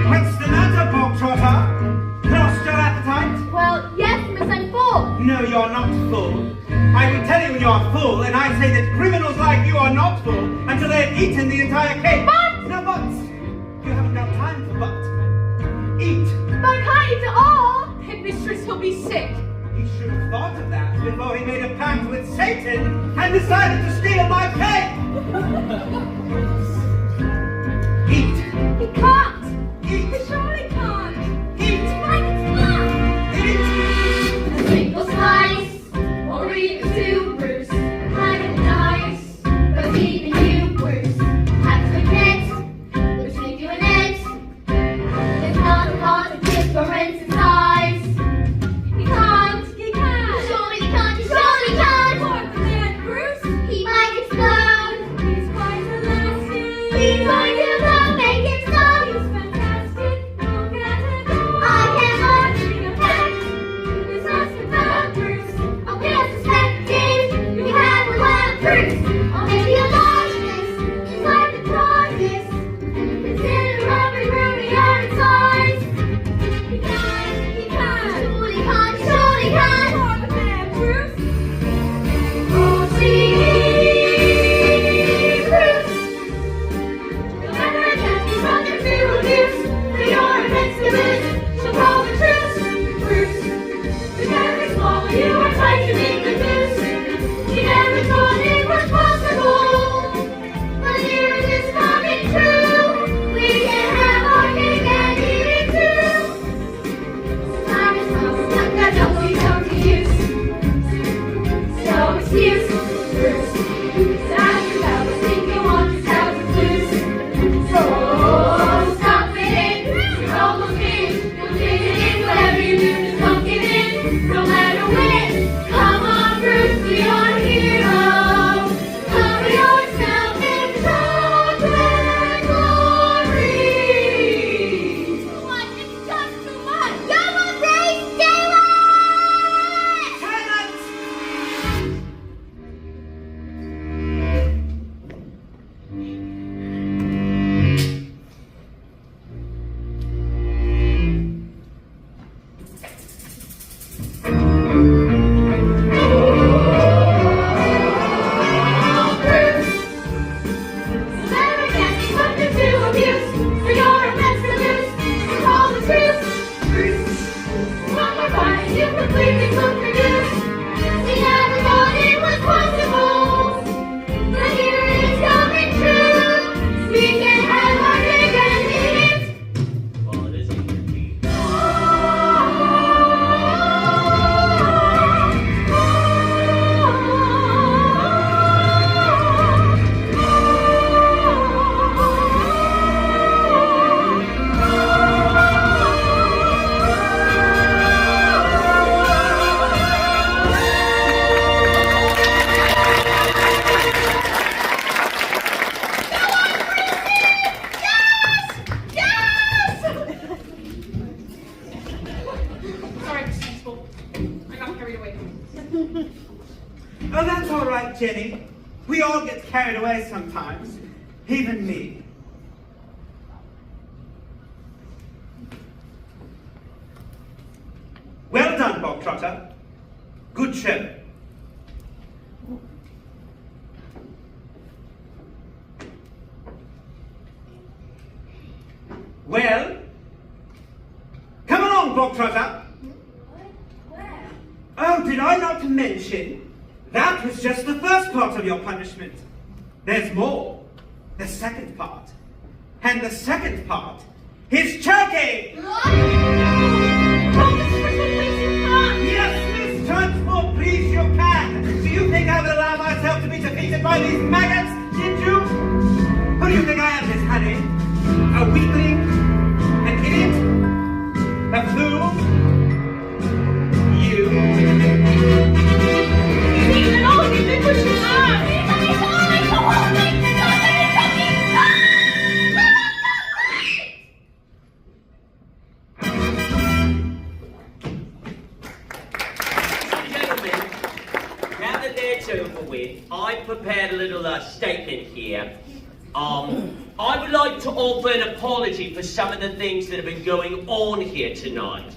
what's the matter, Bogtrotter? Lost your appetite? Well, yes, Miss, I'm full. No, you're not full. I will tell you when you are full, and I say that criminals like you are not full until they have eaten the entire cake. But! No buts! You haven't got time for but. Eat. But I can't eat it all. Headmistress, he'll be sick. He should have thought of that before he made a pact with Satan and decided to steal my cake! Eat. He can't. Eat. He surely can't. Eat. Why, it's not. Eat. A single slice or even two, Bruce. Kind of nice, but even you, Bruce. Have to admit, between you and it, there's not a lot of difference in size. He can't. He can't. Surely he can't, he surely can't. Poor man, Bruce. He might explode. He's quite elastic. He's going to blow, make him stop. He's fantastic. Look at him go. I can't watch. It's not so bad, Bruce. I'll be suspected. You have a lot of Bruce. I'll maybe a largeness. It's hard to darkness. Consider every room we are in size. He can't. He can't. Surely can't, surely can't. Poor man, Bruce. Oh, see, Bruce. You'll have right, Jenny. We all get carried away sometimes. Even me. Well done, Bob Trotter. Good show. Well, come along, Bob Trotter. Where? Oh, did I not mention? That was just the first part of your punishment. There's more. The second part. And the second part is choking! Yes, Miss Transport, please, you can! Do you think I would allow myself to be defeated by these maggots? Did you? Who do you think I am, Miss Honey? A weakling? An idiot? A fool? You? Gentlemen, now that that's over with, I prepared a little statement here. I would like to offer an apology for some of the things that have been going on here tonight.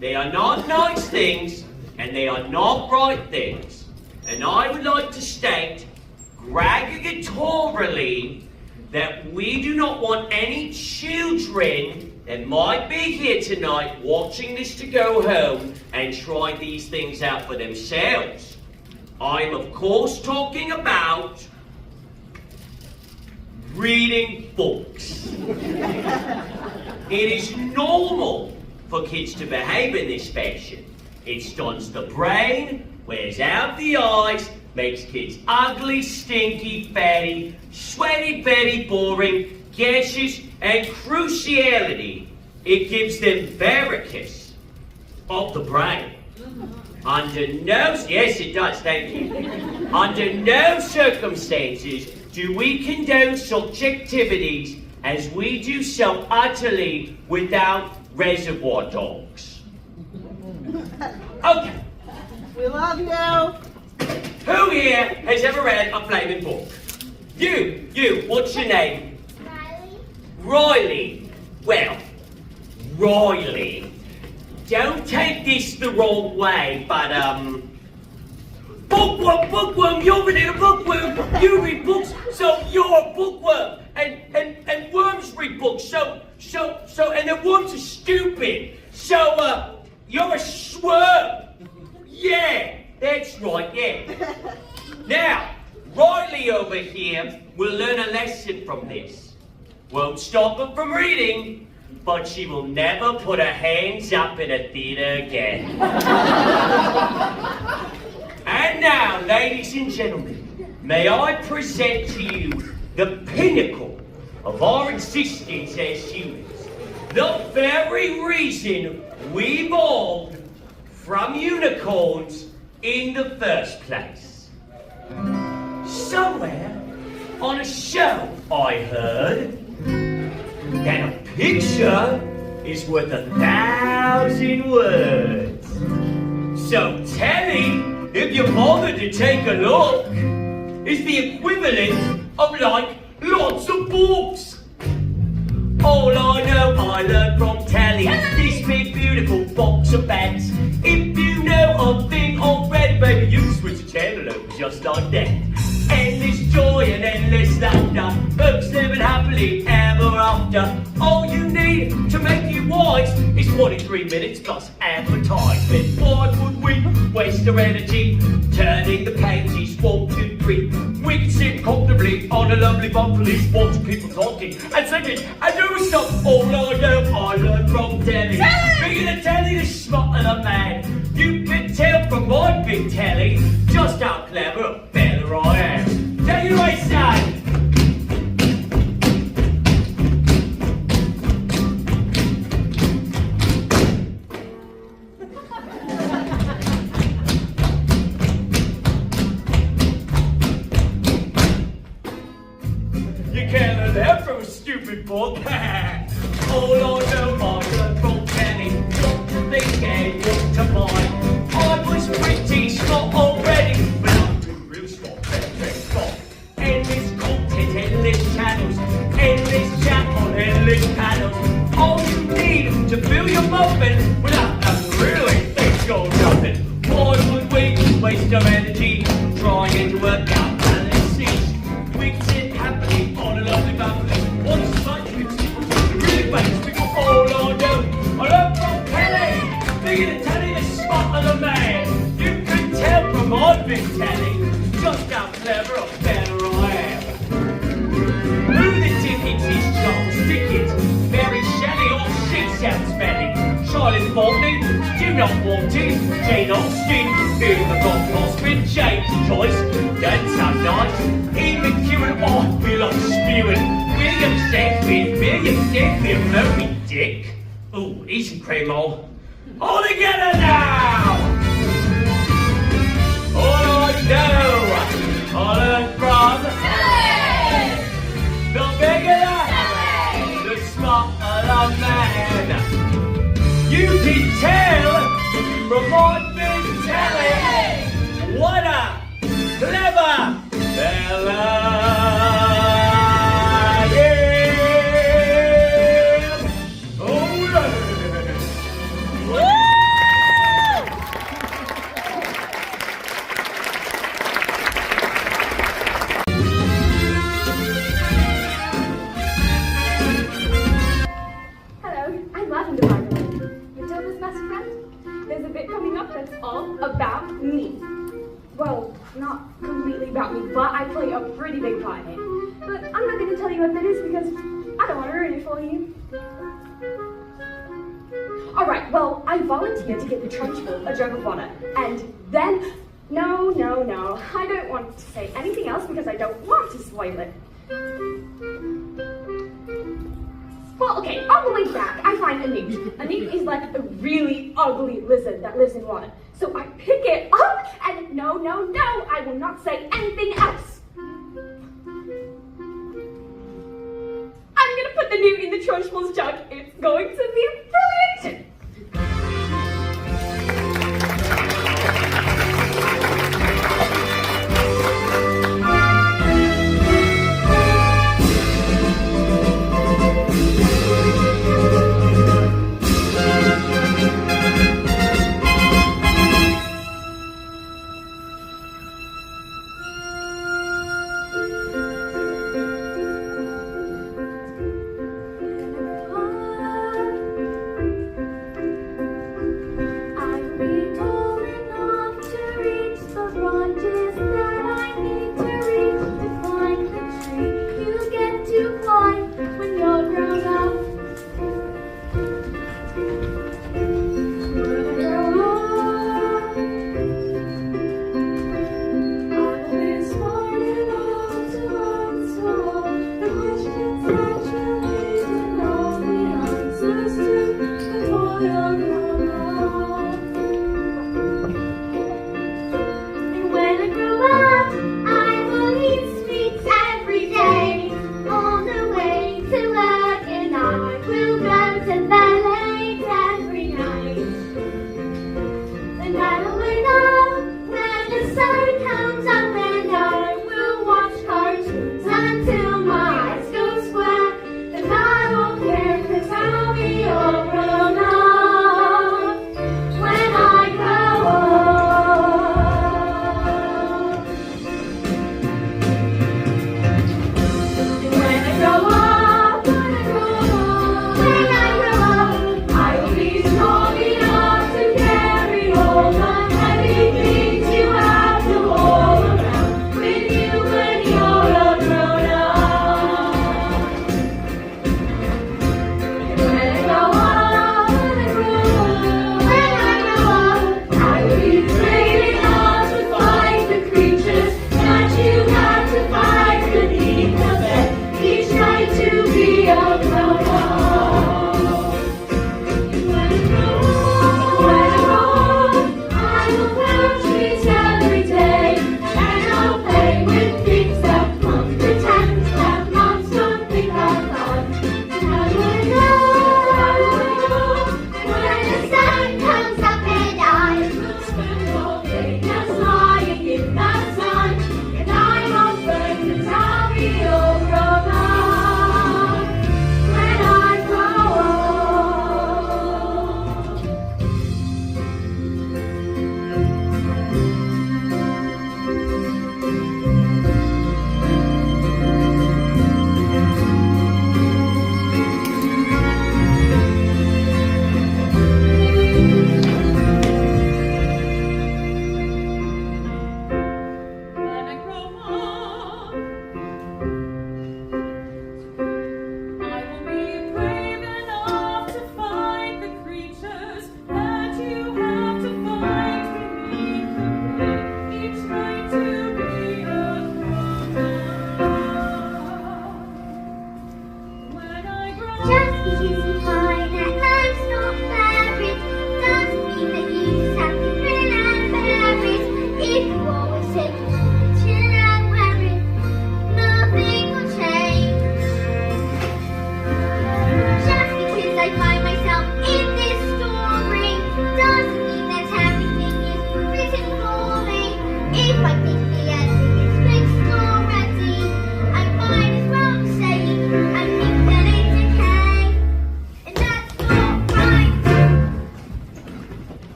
They are not nice things, and they are not right things. And I would like to state, gradatorily, that we do not want any children that might be here tonight watching this to go home and try these things out for themselves. I'm, of course, talking about reading books. It is normal for kids to behave in this fashion. It stunts the brain, wears out the eyes, makes kids ugly, stinky, fatty, sweaty, very boring, gaseous, and cruciality. It gives them varicose of the brain. Under no, yes it does, thank you. Under no circumstances do we condone such activities as we do so utterly without reservoir dogs. Okay. We love you. Who here has ever read a flaming book? You, what's your name? Riley. Well, Riley, don't take this the wrong way, but, bookworm, you're reading a bookworm. You read books, so you're a bookworm. And worms read books, so, and the worms are stupid. So, you're a swerve. Yeah, that's right, yeah. Now, Riley over here will learn a lesson from this. Won't stop her from reading, but she will never put her hands up in a theater again. And now, ladies and gentlemen, may I present to you the pinnacle of our existence as humans. The very reason we evolved from unicorns in the first place. Somewhere on a show I heard that a picture is worth 1,000 words. So telly, if you bother to take a look, is the equivalent of like lots of books. All I know I learned from telly, this big beautiful box of bats. If you know a thing already, baby, you can switch the channel over just like that. Endless joy and endless laughter, folks living happily ever after. All you need to make you wise is 43 minutes plus advertisement. Why would we waste our energy turning the pages 1, 2, 3? We can sit comfortably on a lovely bumper list, watching people talking and singing and doing stuff. All I know I learned from telly. Bigger than telly, the smarter the man. You can tell from my big telly just how clever a fella I am. Tell you what I say. You can't learn that from a stupid book. All I know I learned from telly. What to think and what to buy. I was pretty smart already, but I'm real smart. gonna tell you the spot of the man. You can tell from I've been telling just how clever or better I am. Who the tickets is Charles Dickens? Mary Shelley or she sounds belly. Charlotte Botany, do not want it. Jane Austen, Eva got Osmond, James Joyce, that's how nice. Even Kieran, I feel like spewing. William Shakespeare, Moby Dick. Oh, easy Cremo. All together now! All I know, I learned from the bigger the smarter man. You can tell from what I've been telling. What a clever fella! Yeah! Oh, yeah! Hello, I'm Lavender, by the way. Matilda's best friend. There's a bit coming up that's all about me. Well, not completely about me, but I play a pretty big part in it. But I'm not going to tell you what that is because I don't want to ruin it for you. Alright, well, I volunteered to get the trunch full a jug of water. And then, no, I don't want to say anything else because I don't want to spoil it. Well, okay, on the way back, I find a newt. A newt is like a really ugly lizard that lives in water. So I pick it up, and no, I will not say anything else. I'm gonna put the newt in the Trunchbull's jug. It's going to be brilliant!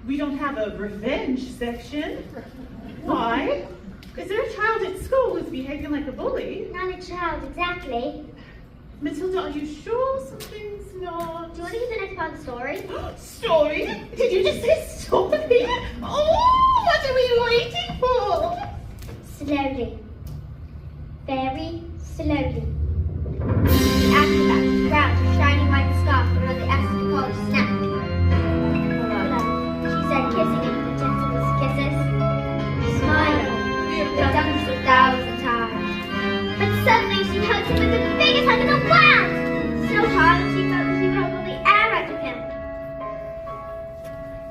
we don't have a revenge section. Why? Is there a child at school who's behaving like a bully? Not a child, exactly. Matilda, are you sure something's not... Do you want to hear the next part of the story? Story? Did you just say story? Oh, what are we waiting for? Slowly. Very slowly. The acrobat grabbed a shiny white scarf around the escapologe's neck. Hello, she said, kissing him with the gentlest kisses. Smile. They've done this 1,000 times. But suddenly she hugged him with the biggest hug in the world! So hard that she felt that she would hold all the air out of him.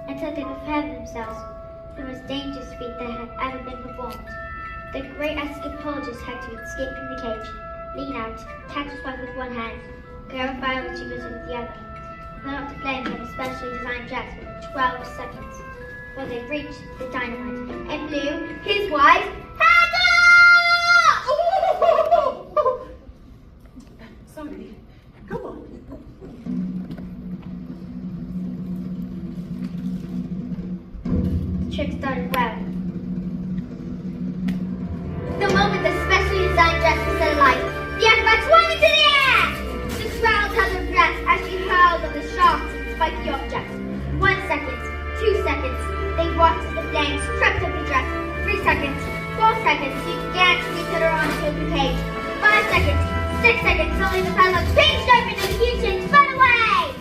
Until they prepared themselves for the most dangerous feat that had ever been performed. The great escapologist had to escape from the cage, lean out, catch his wife with one hand, grab a fire extinguisher with the other, put out the flames in a specially designed dress for 12 seconds, while they reached the dynamite and blew his wife's head off! Sorry. Go on. The trick started well. The moment the specially designed dress was set alight, the acrobat swung into the air! The crowd held their breath as she hurled on the sharp and spiky object. 1 second, 2 seconds, they watched as the flames swept up the dress. 3 seconds, 4 seconds, she began to put her onto the cage. 5 seconds, 6 seconds, suddenly the padlock pinched open and the huge chain spun away!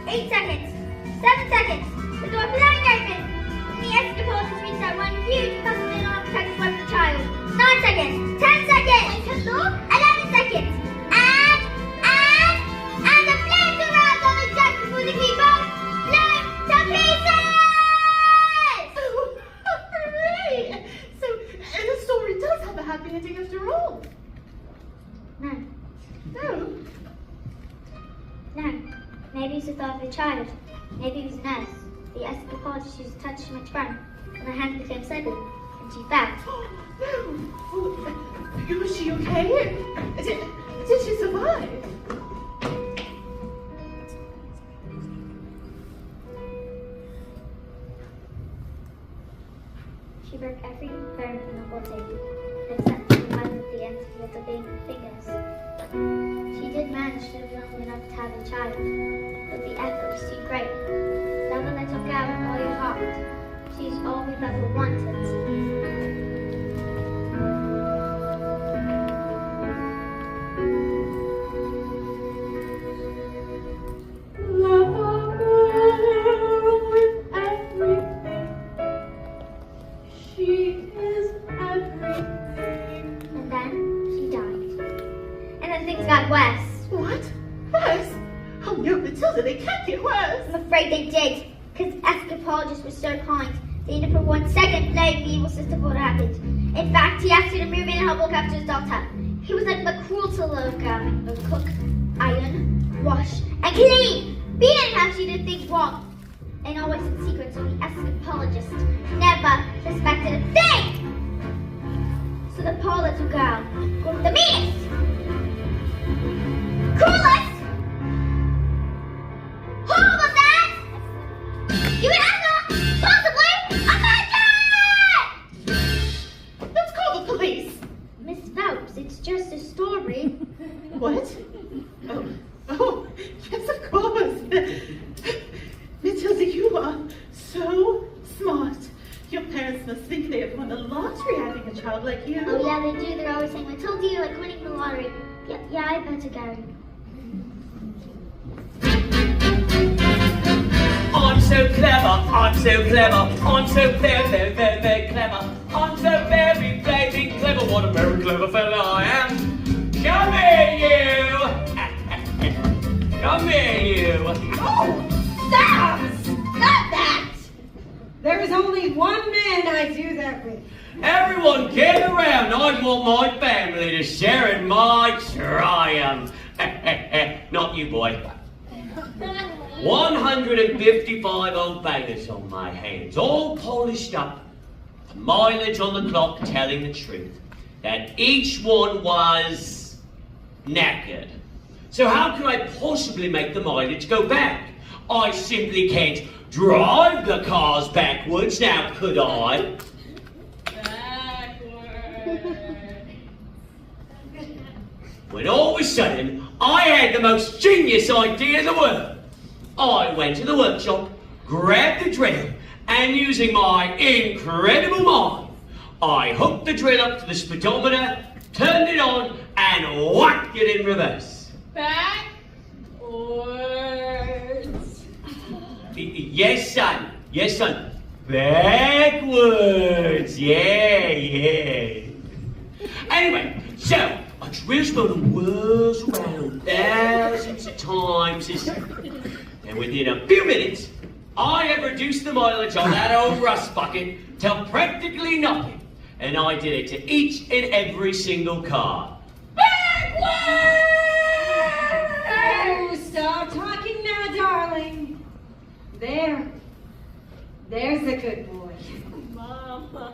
8 seconds, 7 seconds, the door flung open, and the escapologist reached out one huge muscling arm to protect his wife and child. 9 seconds, 10 seconds, 11 seconds, and the flames around on the dress before the key both blew to pieces! Hooray! So, the story does have a happy ending after all. No, No. no. Maybe it's the thought of a child. Maybe it was a nurse. The escapologist used to touch too much burn, and her hands became slippery, and she fell. No. Was she okay? Did she survive? She broke every bone in the body, except for one at the ends of her little fingers. She did manage to live long enough to have a child, but the effort was too great. Love a little girl with all your heart. She's all we've ever wanted. Love a girl with everything. She is everything. And then she died. And then things got worse. What? Worse? Oh no, Matilda, they can't get worse. I'm afraid they did, because escapologists were so kind. They didn't for 1 second blame the evil system for what happened. In fact, he asked her to move in and help look after his daughter. He was like the cruel to little girl who cook, iron, wash, and clean. Being how she did things wrong. And always in secret, so the escapologist never suspected a thing. So the poor little girl was the meanest, cruelest, horrible thing you would ever possibly imagine! Let's call the police. Miss Phelps, it's just a story. What? Oh, yes, of course. Matilda, you are so smart. Your parents must think they have won the lottery having a child like you. Oh yeah, they do. They're always saying, Matilda, you're like winning the lottery. Yeah, I better go. I'm so clever, I'm so clever, I'm so very, very, very, very clever. I'm so very, very clever, what a very clever fella I am. Come here, you! Come here, you! Stop! Stop that! There is only one man I do that with. Everyone get around, I want my family to share in my triumph. Not you, boy. 155 old bangers on my hands, all polished up. The mileage on the clock telling the truth, that each one was knackered. So how can I possibly make the mileage go back? I simply can't drive the cars backwards, now could I? When all of a sudden, I had the most genius idea in the world. I went to the workshop, grabbed the drill, and using my incredible mind, I hooked the drill up to the speedometer, turned it on, and whacked it in reverse. Backwards. Yes, son. Yes, son. Backwards. Yeah. Anyway, so a drill's motor whirls around thousands of times, and within a few minutes, I have reduced the mileage on that old rust bucket to practically nothing, and I did it to each and every single car. Oh, stop talking now, darling. There's a good boy. Mama.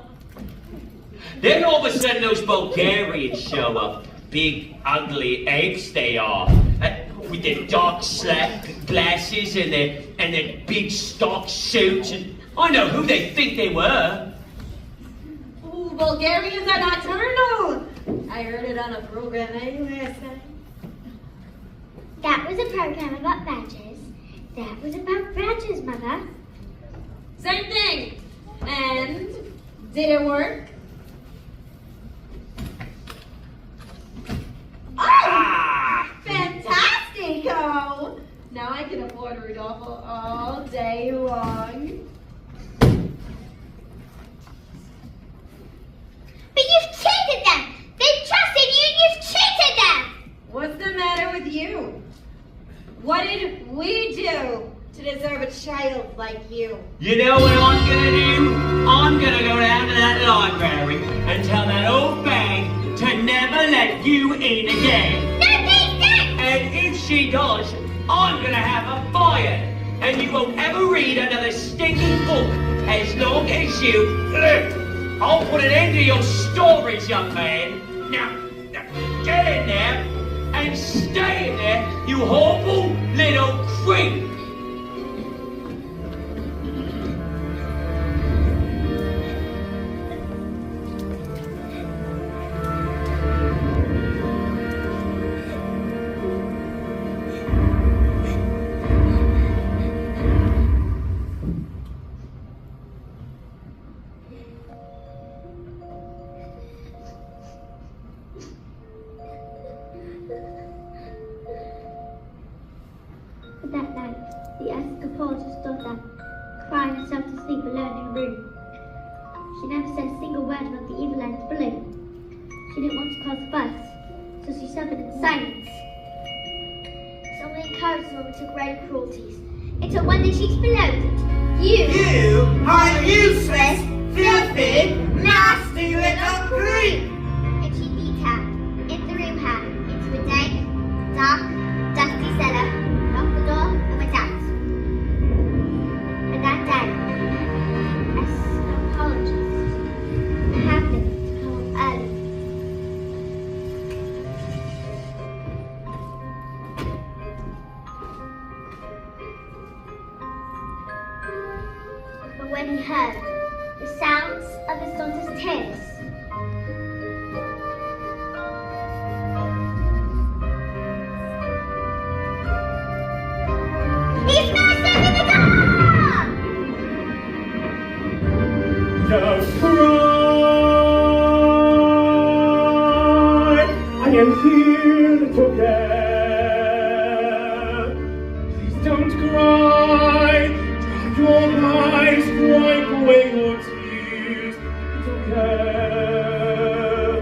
Then all of a sudden those Bulgarians show up. Big, ugly eggs they are. With their dark slack glasses and their big stock suits. And I know who they think they were. Ooh, Bulgarians are nocturnal. I heard it on a program last night. That was a program about badgers. That was about badgers, Mother. Same thing. And did it work? Oh, fantastico! Now I can afford Rudolph all day long. But you've cheated them! They trusted you and you've cheated them! What's the matter with you? What did we do to deserve a child like you? You know what I'm gonna do? I'm gonna go down to that library and tell that old bag to never let you in again. No, please don't! And if she does, I'm gonna have her fired. And you won't ever read another stinking book as long as you live. I'll put an end to your stories, young man. Now get in there and stay in there, you horrible little creep. That night, the anthropologist's daughter cried herself to sleep alone in her room. She never said a single word about the evil ants below. She didn't want to cause a fuss, so she suffered in silence. Someone encouraged her to greater cruelties, until one day she exploded. You are useless, filthy, nasty little creep! And she beat her, and threw her into a dank, dark, dusty cellar, locked the door, and went out. And that day, as an apologist, happened to come early. But when he heard the sounds of his daughter's tears, he smashed open the door! Don't cry. I am here to care. Please don't cry. Dry your eyes, wipe away your tears. Don't care.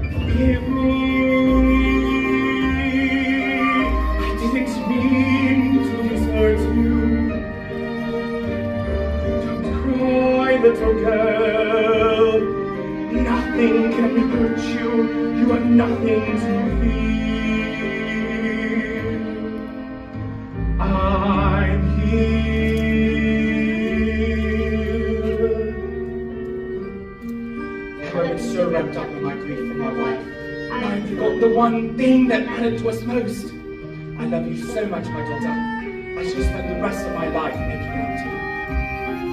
Forgive me. I didn't mean to hurt you. Don't cry, little girl. Nothing can hurt you. You have nothing to fear. I'm here. I've been so wrapped up in my grief for my wife. I forgot the one thing that mattered to us most. I love you so much, my daughter. I shall spend the rest of my life making up to you.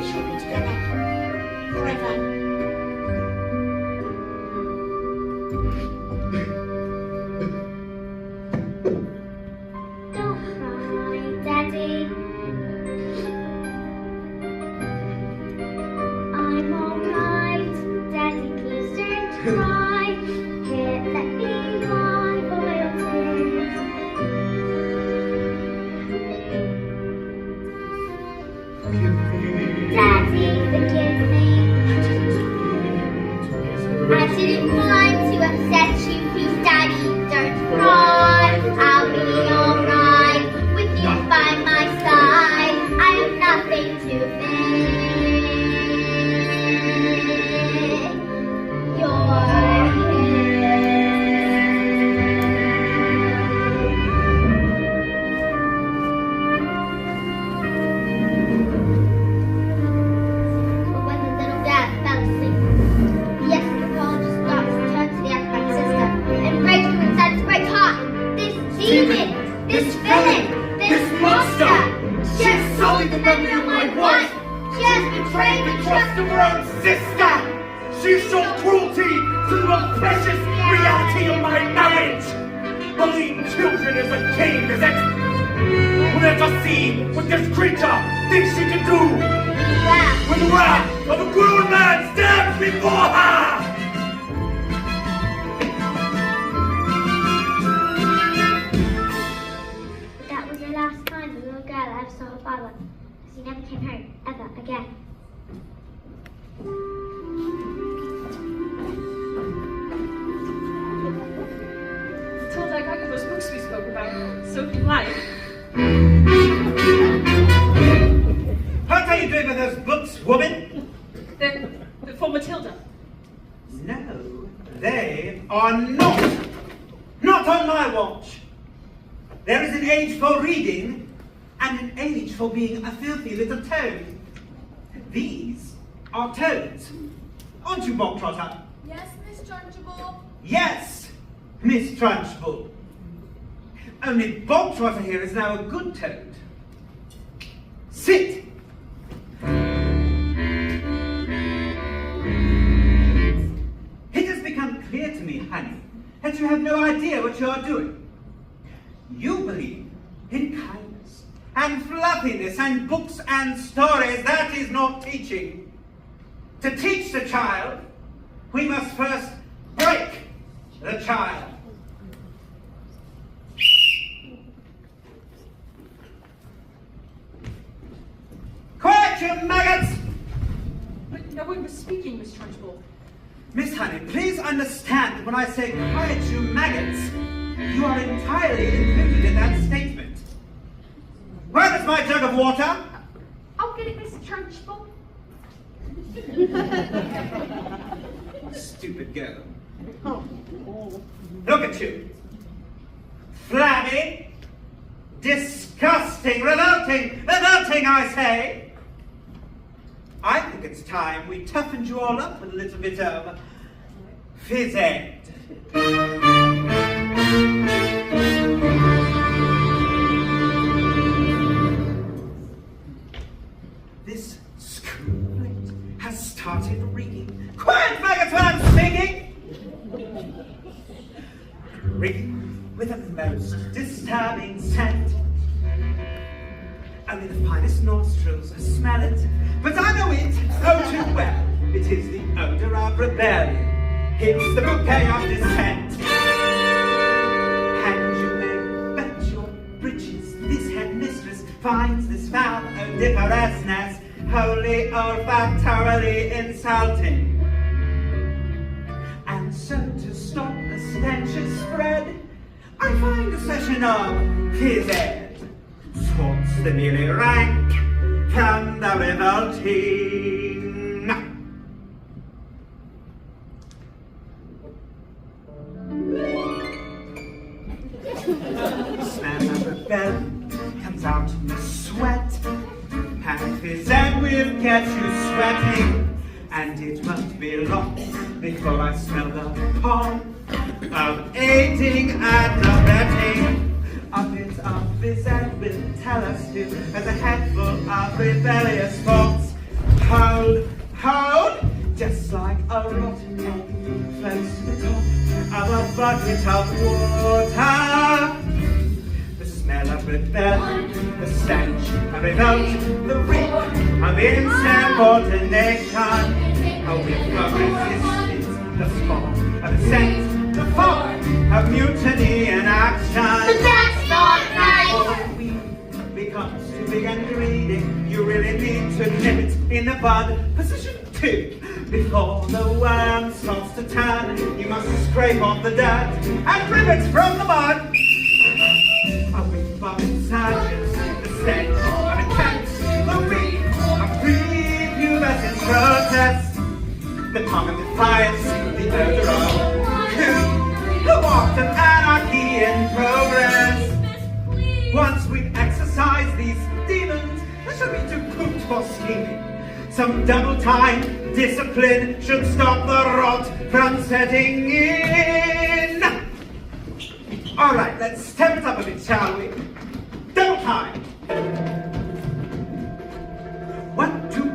shall be together forever. Don't cry, Daddy. I'm alright, Daddy, please don't cry. Here, let me wipe away your tears. Daddy, forgive me. I didn't want to upset you, please, Daddy, don't cry. I'll be alright with you by my side. I have nothing to fear. You're But when the little dad fell asleep, the anthropologist's thoughts turned to the acrobatic sister and raged him inside his great heart. This demon, this villain, this monster, she has sullied the memory of my wife. She has betrayed the trust of her own sister. She showed cruelty to the most precious reality of my marriage. Bullying children is a game, is it? Will ever see what this creature thinks she can do when the wrath of a grown man stands before her? That was the last time the little girl ever saw her father, because he never came home ever again. Matilda, I got you those books we spoke about, so if you like. What are you doing with those books, woman? They're for Matilda. No, they are not. Not on my watch. There is an age for reading and an age for being a filthy little toad. These are toads. Aren't you, Bogtrotter? Yes, Miss Trunchbull. Yes, Miss Trunchbull. Only Bogtrotter here is now a good toad. Sit. It has become clear to me, honey, that you have no idea what you are doing. You believe in kindness and fluffiness and books and stories. That is not teaching. To teach the child, we must first break the child. Quiet, you maggots! But no one was speaking, Miss Trunchbull. Miss Honey, please understand that when I say quiet, you maggots, you are entirely included in that statement. Where is my jug of water? I'll get it, Miss Trunchbull. Stupid girl. Look at you. Flabby, disgusting, revolting, I say. I think it's time we toughened you all up with a little bit of phys ed. This schoolmate has started reading. Quiet, maggots, when I'm speaking! Reading with a most disturbing scent. Only the finest nostrils smell it, but I know it oh too well. It is the odor of rebellion. It's the bouquet of dissent. And you may bet your breeches this headmistress finds this foul odiferousness wholly olfactorily insulting. And so to stop the stenches spread, I find a session of phys ed sorts the merely rank from the revolting. Slam of the bell comes out in the sweat, and phys ed will get you sweating, and it won't be long before I smell the pong of aiding and abetting. A bit of phys ed will tell us to, as a head full of rebellious folks, hold, hold, just like a rotten egg floats to the top of a bucket of water. The smell of rebellion, the stench of revolt, the reek of insubordination. A whiff of resistance, the spawn of dissent, the fall of mutiny in action. But that's not right. Oh, we becomes too big and greedy. You really need to nip it in the bud. Position 2. Before the worm starts to turn, you must scrape off the dirt and rip it from the mud. A whiff of insurgence, the stench of intent, the reek of prepubescent protest, the tongue of defiance, the odor of coup, the waft of anarchy in progress. Once we've exorcised these demons, there should be too cooked for scheming. Some double-time discipline should stop the rot from setting in. All right, let's step it up a bit, shall we? Double time. 1, 2, 3,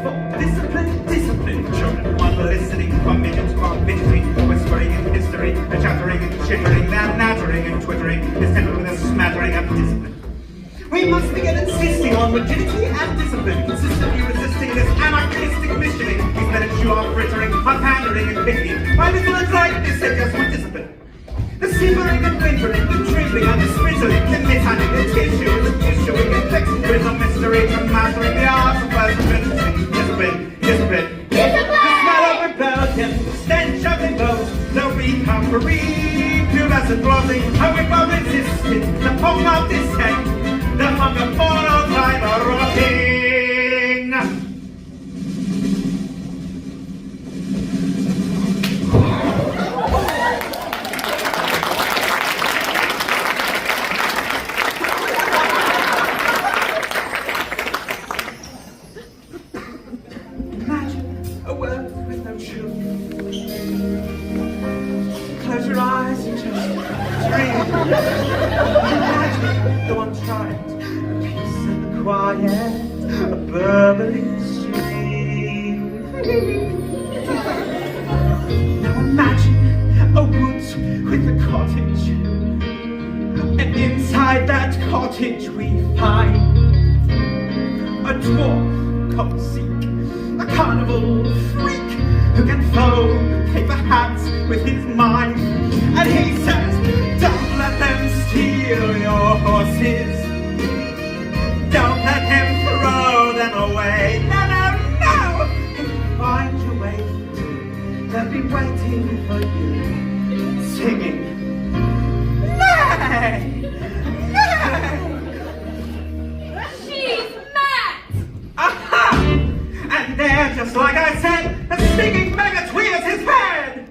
4. Discipline, discipline. Children, one listening from midget to our fidgeting, whispering in history, and chattering and chittering, and nattering and twittering, is tempered with a smattering of discipline. We must begin insisting on rigidity and discipline, consistently resisting this anarchistic missioning. These men and you are frittering, are pandering and picking. Why villains like this, they just want discipline. The simmering and whimpering, the dribbling and the sprizzling, the mishandling, the tissue, the tissuing, and fixing with a mystery to mastering the art of perseverance. Discipline, discipline. The smell of rebellion, the stench of revolt, the reek of prepubescent blotting, a whiff of resistance, the pong of dissent, the hunger for all time are rotting. Imagine a world with no children. Close your eyes and just dream. Imagine the one child, peace and quiet, a burbling stream. Now imagine a woods with a cottage, and inside that cottage we find a dwarf called Seek, a carnival freak who can fold paper hats with his mind. And he says, don't let them steal your horses. Don't let him throw them away. No, no, no! If you find your way through, they'll be waiting for you, singing, nay, nay! She's mad! Aha! And there, just like I said, the stinging maggot rears his head!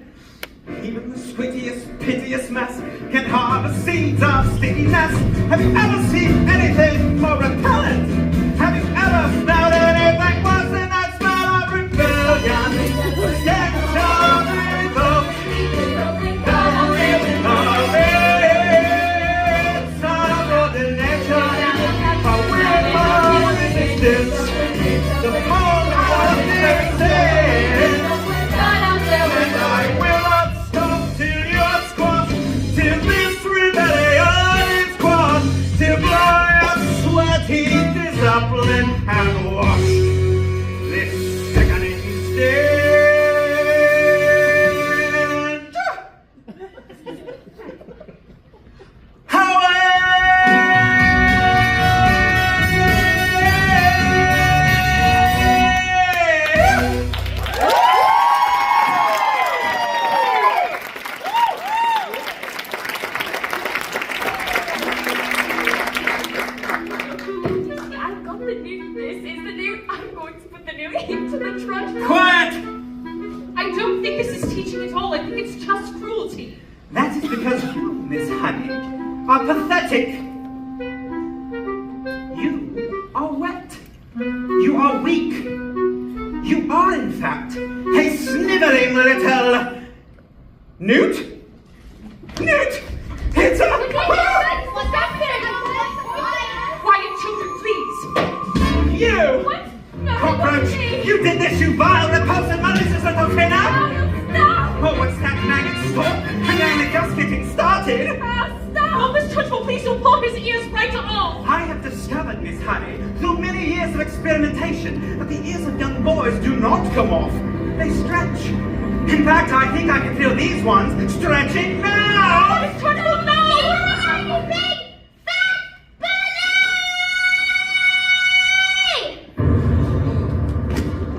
Even the squittiest, piteous mess can harbor seeds of stinginess. Have you ever seen anything more repellent? Have you ever smelled anything worse than that smell of rebellion? The stench of revolt, the real of insubordination, a whiff of resistance, the pull of resistance. And I will not stop till you're squashed, till this rebellion is quashed, till blood, sweaty discipline have washed this sickening stench. I've got the new. This is the new. I'm going to put the new into the trunk. Quiet! I don't think this is teaching at all. I think it's just cruelty. That is because you, Miss Honey, are pathetic. You are wet. You are weak. You are, in fact, a sniveling little newt. Newt! It's a... Quiet, children, please. You! What? No, Cockroach! please. You did this, you vile, repulsive, malicious little criminal! Stop! Oh, what's that, maggot? Stop! And I'm only just getting started! Stop! Oh, Miss Trunchbull, please don't pull his ears right off. I have discovered, Miss Honey, through many years of experimentation, that the ears of young boys do not come off. They stretch. In fact, I think I can feel these ones stretching now! Miss Trunchbull, no! You big fat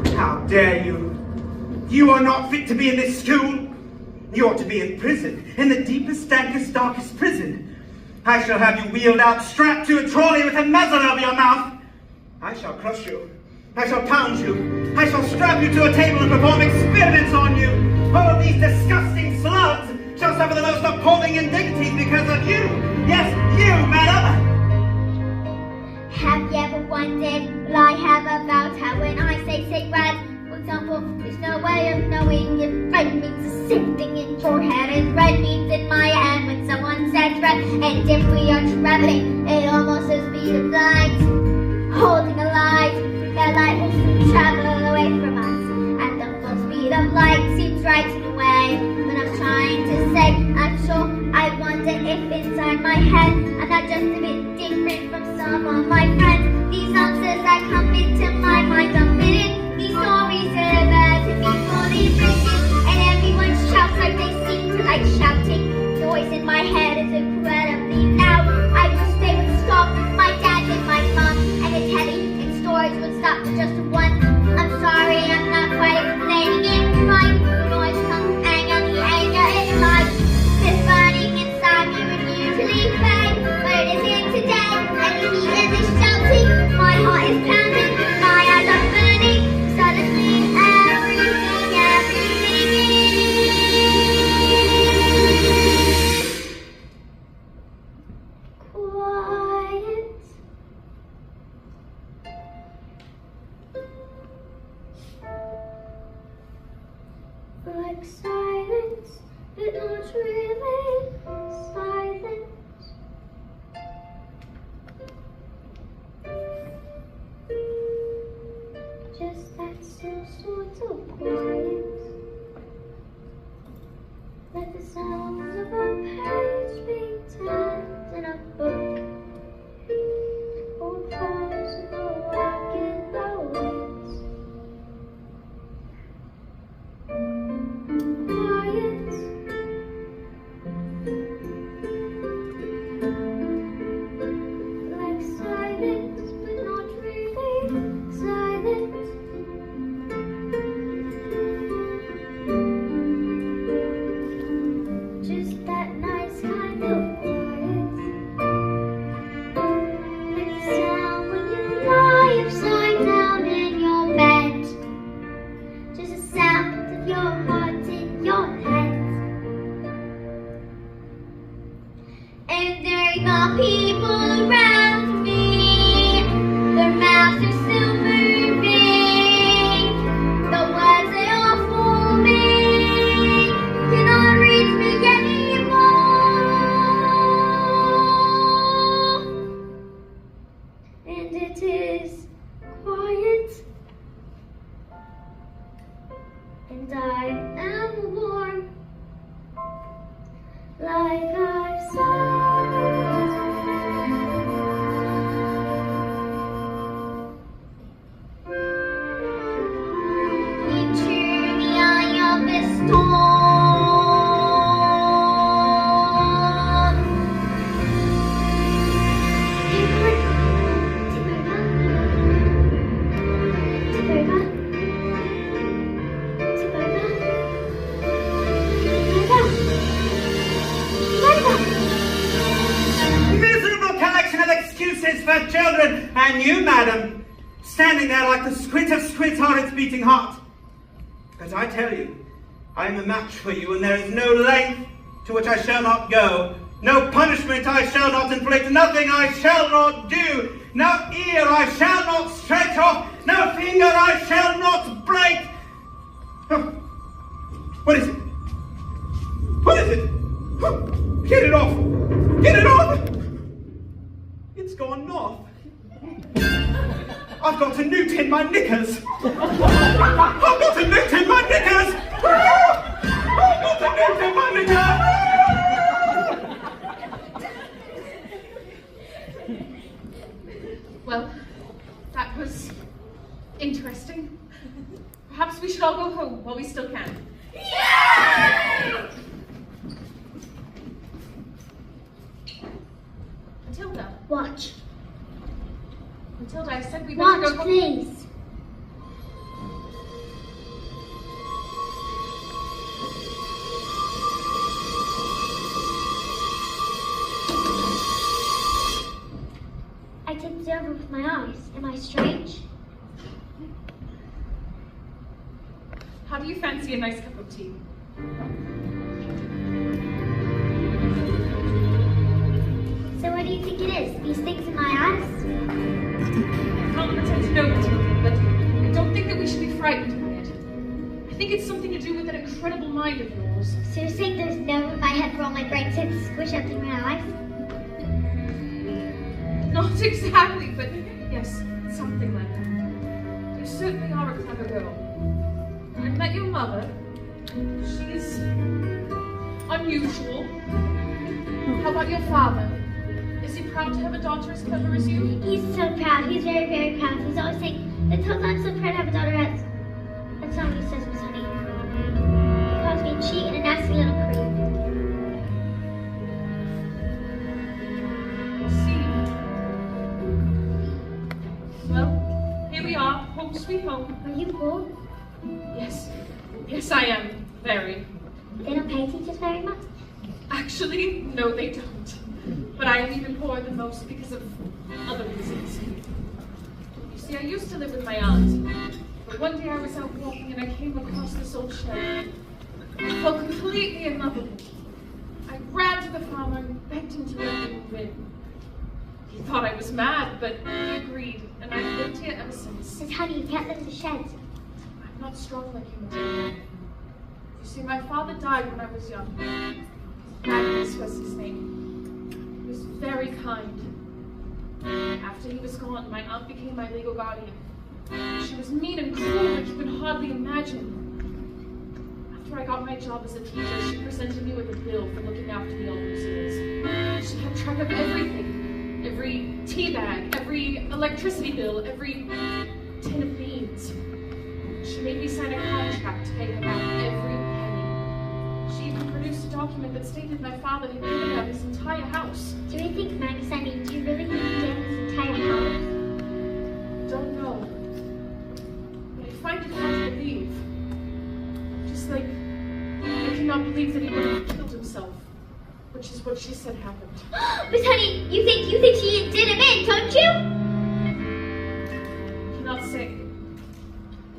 bully! How dare you! You are not fit to be in this school. You ought to be in prison, in the deepest, dankest, darkest prison. I shall have you wheeled out, strapped to a trolley with a muzzle over your mouth. I shall crush you. I shall pound you. I shall strap you to a table and perform experiments on you. All of these disgusting slugs shall suffer the most appalling indignities because of you. Yes, you, madam. Have you ever wondered what I have about how when I say cigarette, for example, there's no way of knowing if red means a sifting in your head and red means in my hand when someone says red. And if we are traveling at almost the speed of light, holding a light, that light will soon travel away from us. At the full speed of light seems right in a way. But I'm trying to say, I'm sure I wonder if inside my head I'm not just a bit different from some of my friends. These answers that come into my mind are fitted. These stories are about to be fully written. And everyone shouts like they seem to like shouting. The voice in my head is incredibly loud. I wish they would stop, my dad and my mom. And the telly and stories would stop for just one. I'm sorry, I'm not quite explaining it right. The noise comes and the anger is light. This burning inside me would usually fade, but it isn't today. And the heat is shouting, my heart is pounding, my eyes are burning. Suddenly everything quiet. Like silence, but not really silence. Just that still sort of quiet. Like the sounds of a page being turned in a book. Or pause in the walk in the woods. Quiet. Like silence, but not really silence. Just that nice kind of quiet. Like the sound when you lie upside down in your bed. Just the sound of your heart in your head. And there are people around me. Their mouths are still moving. The words they are forming cannot reach me anymore. And it is quiet. And I am warm, like I've said. Into the eye of the storm. Miserable collection of excuses for children, and you, madam, standing there like the squint of squint on its beating heart. But I tell you, I am a match for you, and there is no length to which I shall not go, no punishment I shall not inflict, nothing I shall not do, no ear I shall not stretch off, no finger I shall not break. Oh, what is it? What is it? Oh, get it off! Get it off! It's gone off. I've got a newt in my knickers! I've got a newt in my knickers! I've got a newt in my knickers! Well, that was interesting. Perhaps we should all go home while we still can. Matilda. Watch. Matilda, I said we better Watch, go home. please. I can observe with my eyes. Am I strange? How do you fancy a nice cup of tea? So what do you think it is? These things in my eyes? I can't pretend to know, Matilda, but I don't think that we should be frightened by it. I think it's something to do with that incredible mind of yours. So you're saying there's no room in my head for all my bright senses squish up in my eyes? Not exactly, but yes, something like that. You certainly are a clever girl. I met your mother. She's unusual. How about your father? Is he proud to have a daughter as clever as you? He's so proud. He's very, very proud. He's always saying, Matilda, I'm so proud to have a daughter as... That's not what he says, Miss Honey. He calls me a cheat and a nasty little creep. Well, here we are, home sweet home. Are you cool? Yes, yes I am, very. They don't pay teachers very much? Actually, no they don't. But I am even poorer than most because of other reasons. You see, I used to live with my aunt. But one day I was out walking and I came across this old shed. I fell completely in love with it. I ran to the farmer and begged him to let me move in. He thought I was mad, but he agreed, and I've lived here ever since. Miss Honey, you can't live in the shed. I'm not strong like you, Matilda. You see, my father died when I was young. Magnus was his name. He was very kind. After he was gone, my aunt became my legal guardian. She was mean and cruel like you can hardly imagine. After I got my job as a teacher, she presented me with a bill for looking after me all those years. She kept track of everything. Every tea bag, every electricity bill, every tin of beans. She made me sign a contract to pay her back every penny. She even produced a document that stated my father had given her his entire house. Do you think, Magnus, I mean, do you really think he gave his entire house? Don't know. But I find it hard to believe. Just like I cannot believe that he would have killed himself. Which is what she said happened. Miss Honey, you think she did him in, don't you? I cannot say.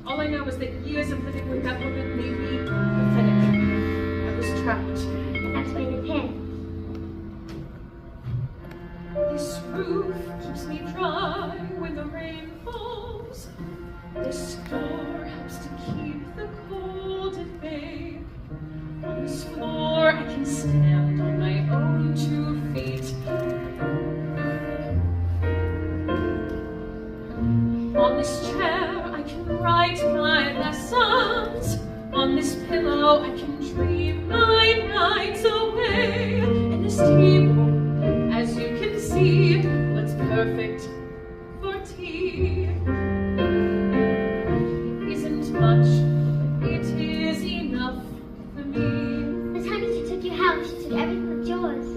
All I know is that years of living with that woman made me pathetic. I was trapped. And that's why they hid. This roof keeps me dry when the rain falls. This door helps to keep the cold at bay. On this floor I can stand on my own 2 feet. On this chair I can write my lessons. On this pillow I can dream my nights away. And this table, as you can see, looks perfect for tea. It isn't much, but it is enough for me. Miss Honey, she took your house. She took everything that's yours.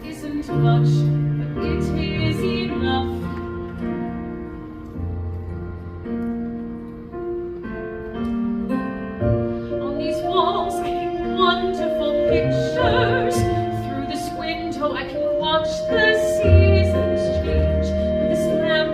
Isn't much, but it is enough. On these walls I hang wonderful pictures. Through this window I can watch the seasons change. This lamp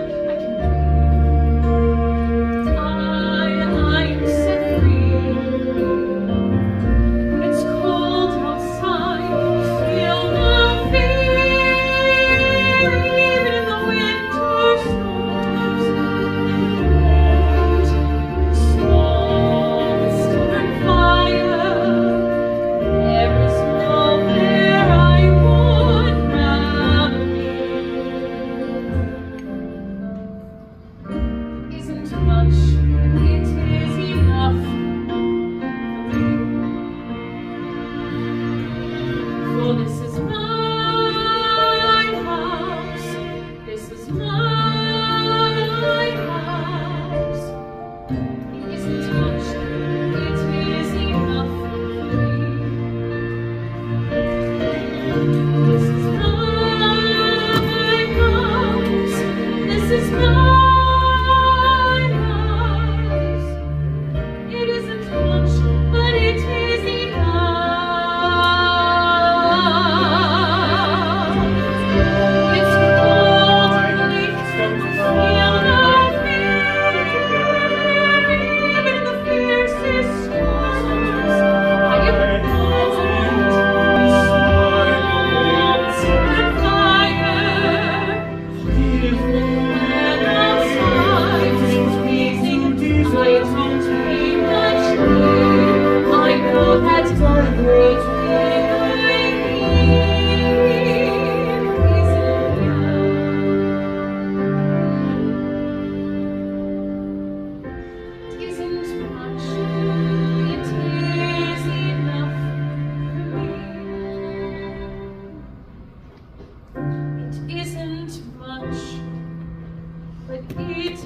It is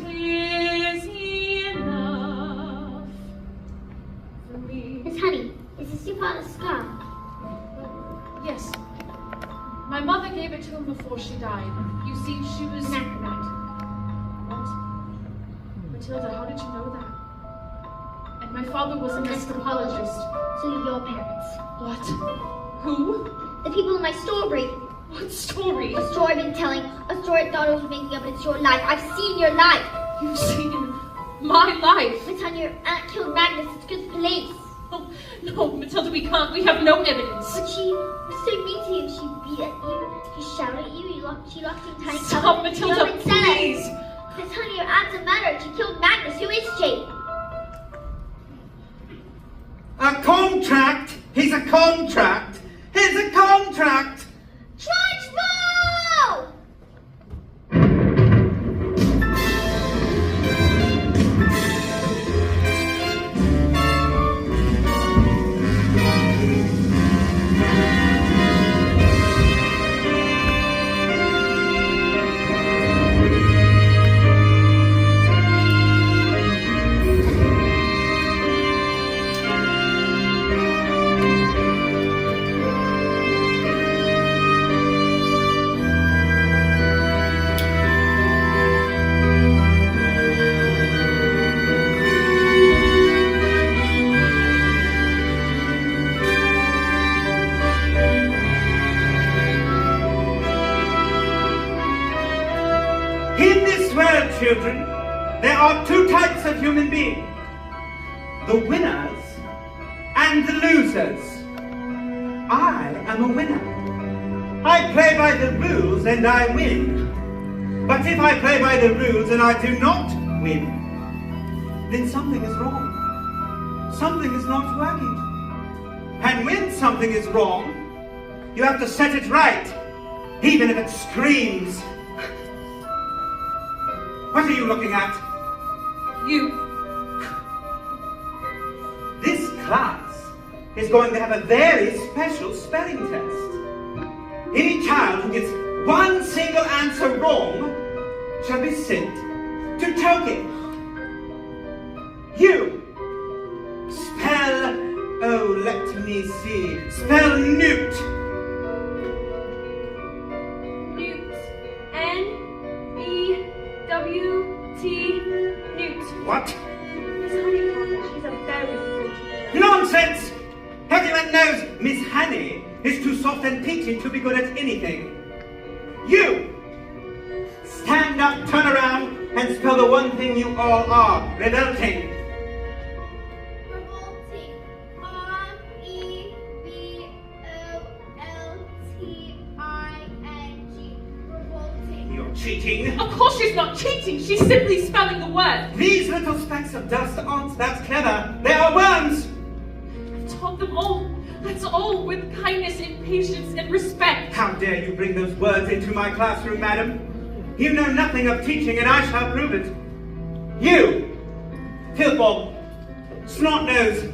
enough for me. Miss Honey, is this your father's scar? Yes. My mother gave it to him before she died. You see, she was... An acrobat. What? Matilda, how did you know that? And my father was an anthropologist. So your parents. What? Who? The people in my story. What story? A story I've been telling. A story I thought I was making up, but it's your life. I've seen your life. You've seen my life. Miss Honey, your aunt killed Magnus. It's good police. Oh, no, Matilda, we can't. We have no evidence. But she was so mean to you. She beat at you. She shouted at you. She locked you in tiny Stop, cupboards. Matilda, You said it. please. Miss Honey, your aunt's a murderer. She killed Magnus. Who is she? A contract? He's a contract? He's a contract! Trunchbull! In this world, children, there are two types of human beings. The winners and the losers. I am a winner. I play by the rules and I win. But if I play by the rules and I do not win, then something is wrong. Something is not working. And when something is wrong, you have to set it right, even if it screams. What are you looking at? You. This class is going to have a very special spelling test. Any child who gets one single answer wrong shall be sent to Toki. You spell, oh, let me see, spell newt. Newt. N-E-W-T. Newt. What? Miss Honeycomb, she's a very good teacher. Nonsense! Everyone knows Miss Honey is too soft and peachy to be good at anything. You! Stand up, turn around, and spell the one thing you all are, revolting. Revolting. R-E-V-O-L-T-I-N-G. Revolting. You're cheating. Of course she's not cheating. She's simply spelling the word. These little specks of dust aren't that clever. They are worms. I've taught them all. That's all with kindness and patience and respect. How dare you bring those words into my classroom, madam? You know nothing of teaching, and I shall prove it. You, Filbob, Snotnose,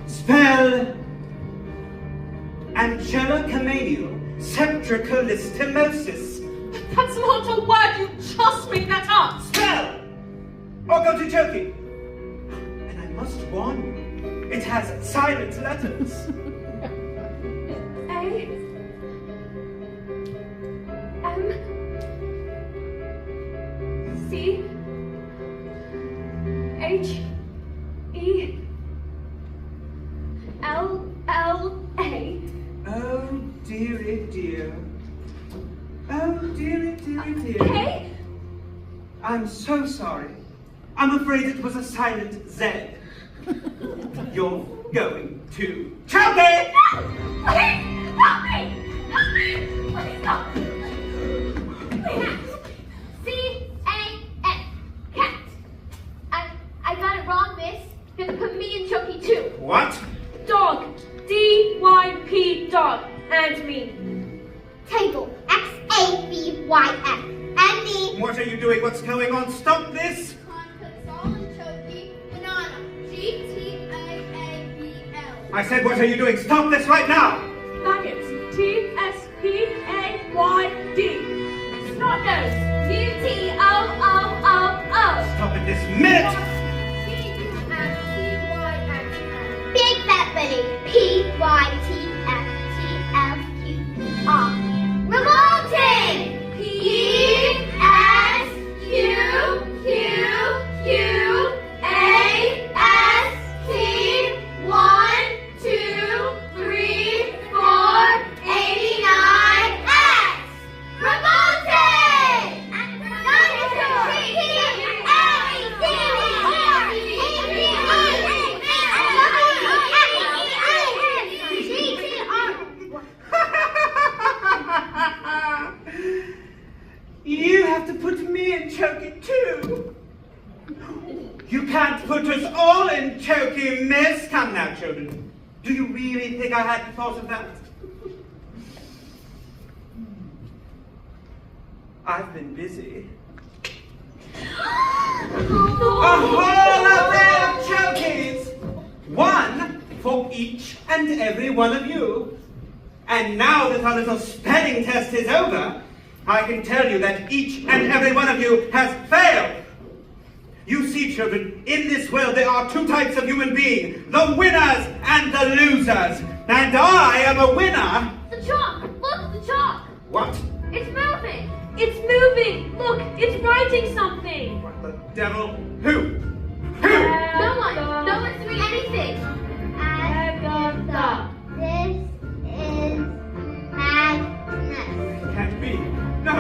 spell Angelocomanial septricolistomosis. That's not a word. You just made that up. Spell! Or go to Turkey. And I must warn you, it has silent letters. A-M-C-H-E-L-L-A. Oh, dearie dear. Oh, dearie, dearie, dear. Okay. I'm so sorry. I'm afraid it was a silent Z. You're going to Turkey! No! Please! Help me! Help me! Please stop! Cat. C-A-N. Cat. I got it wrong, miss. You have to put me in Chucky too. What? Dog. D-Y-P dog. And me. Table. X-A-B-Y-F. And me. What are you doing? What's going on? Stop this! Solid Chucky. Banana. G-T-A-A-B-L. I said, what are you doing? Stop this right now! Maggots. T-S-P-A-Y-D. Snotnose. U-T-O-O this minute! Big Fat Bunny. P-Y-T-F-T-F-Q-R. Revolting! P-S-Q-Q-Q-A-S-T. 1, 2, 3, 4, 89 X. Revolting! You have to put me in choking too. You can't put us all in choking, miss. Come now, children. Do you really think I hadn't thought of that? I've been busy. A whole array of chokies! One for each and every one of you. And now that our little spelling test is over, I can tell you that each and every one of you has failed. You see, children, in this world there are two types of human beings, the winners and the losers. And I am a winner. The chalk! Look, the chalk! What? It's moving! It's moving! Look, it's writing something! What the devil? Who? Who? No one's doing anything! Agatha! This is madness. Can't be. No.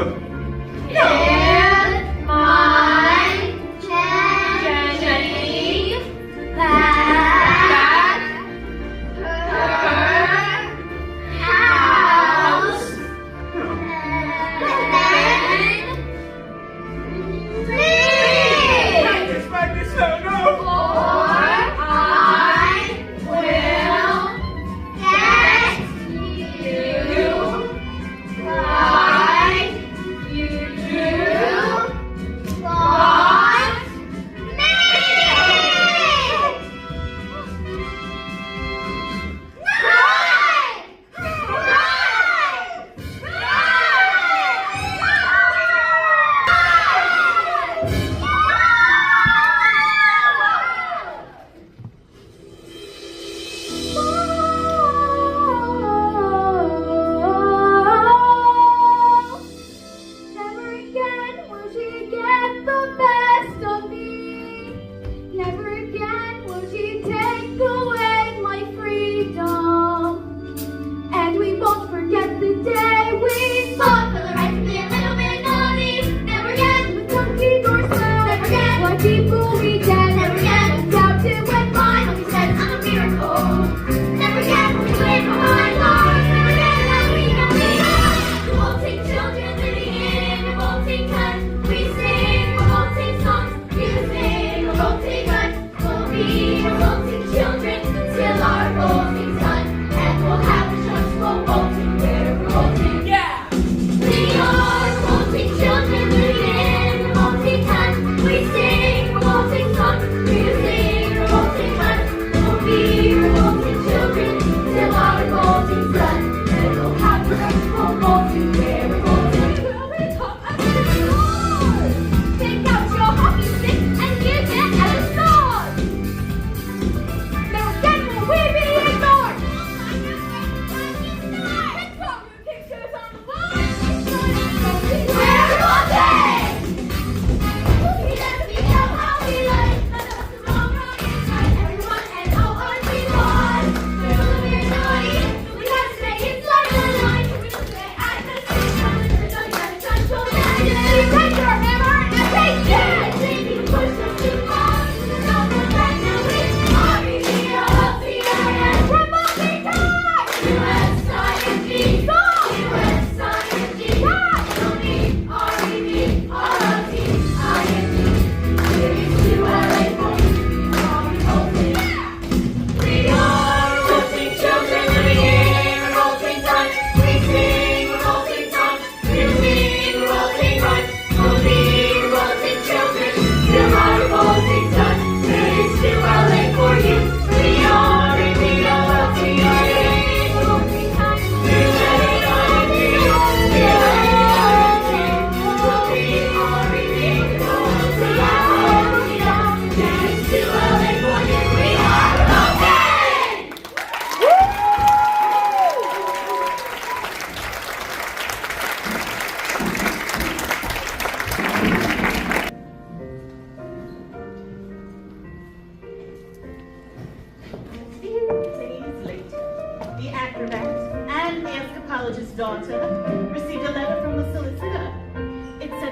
Here's my Jenny! back her house. Then leave. Practice, practice,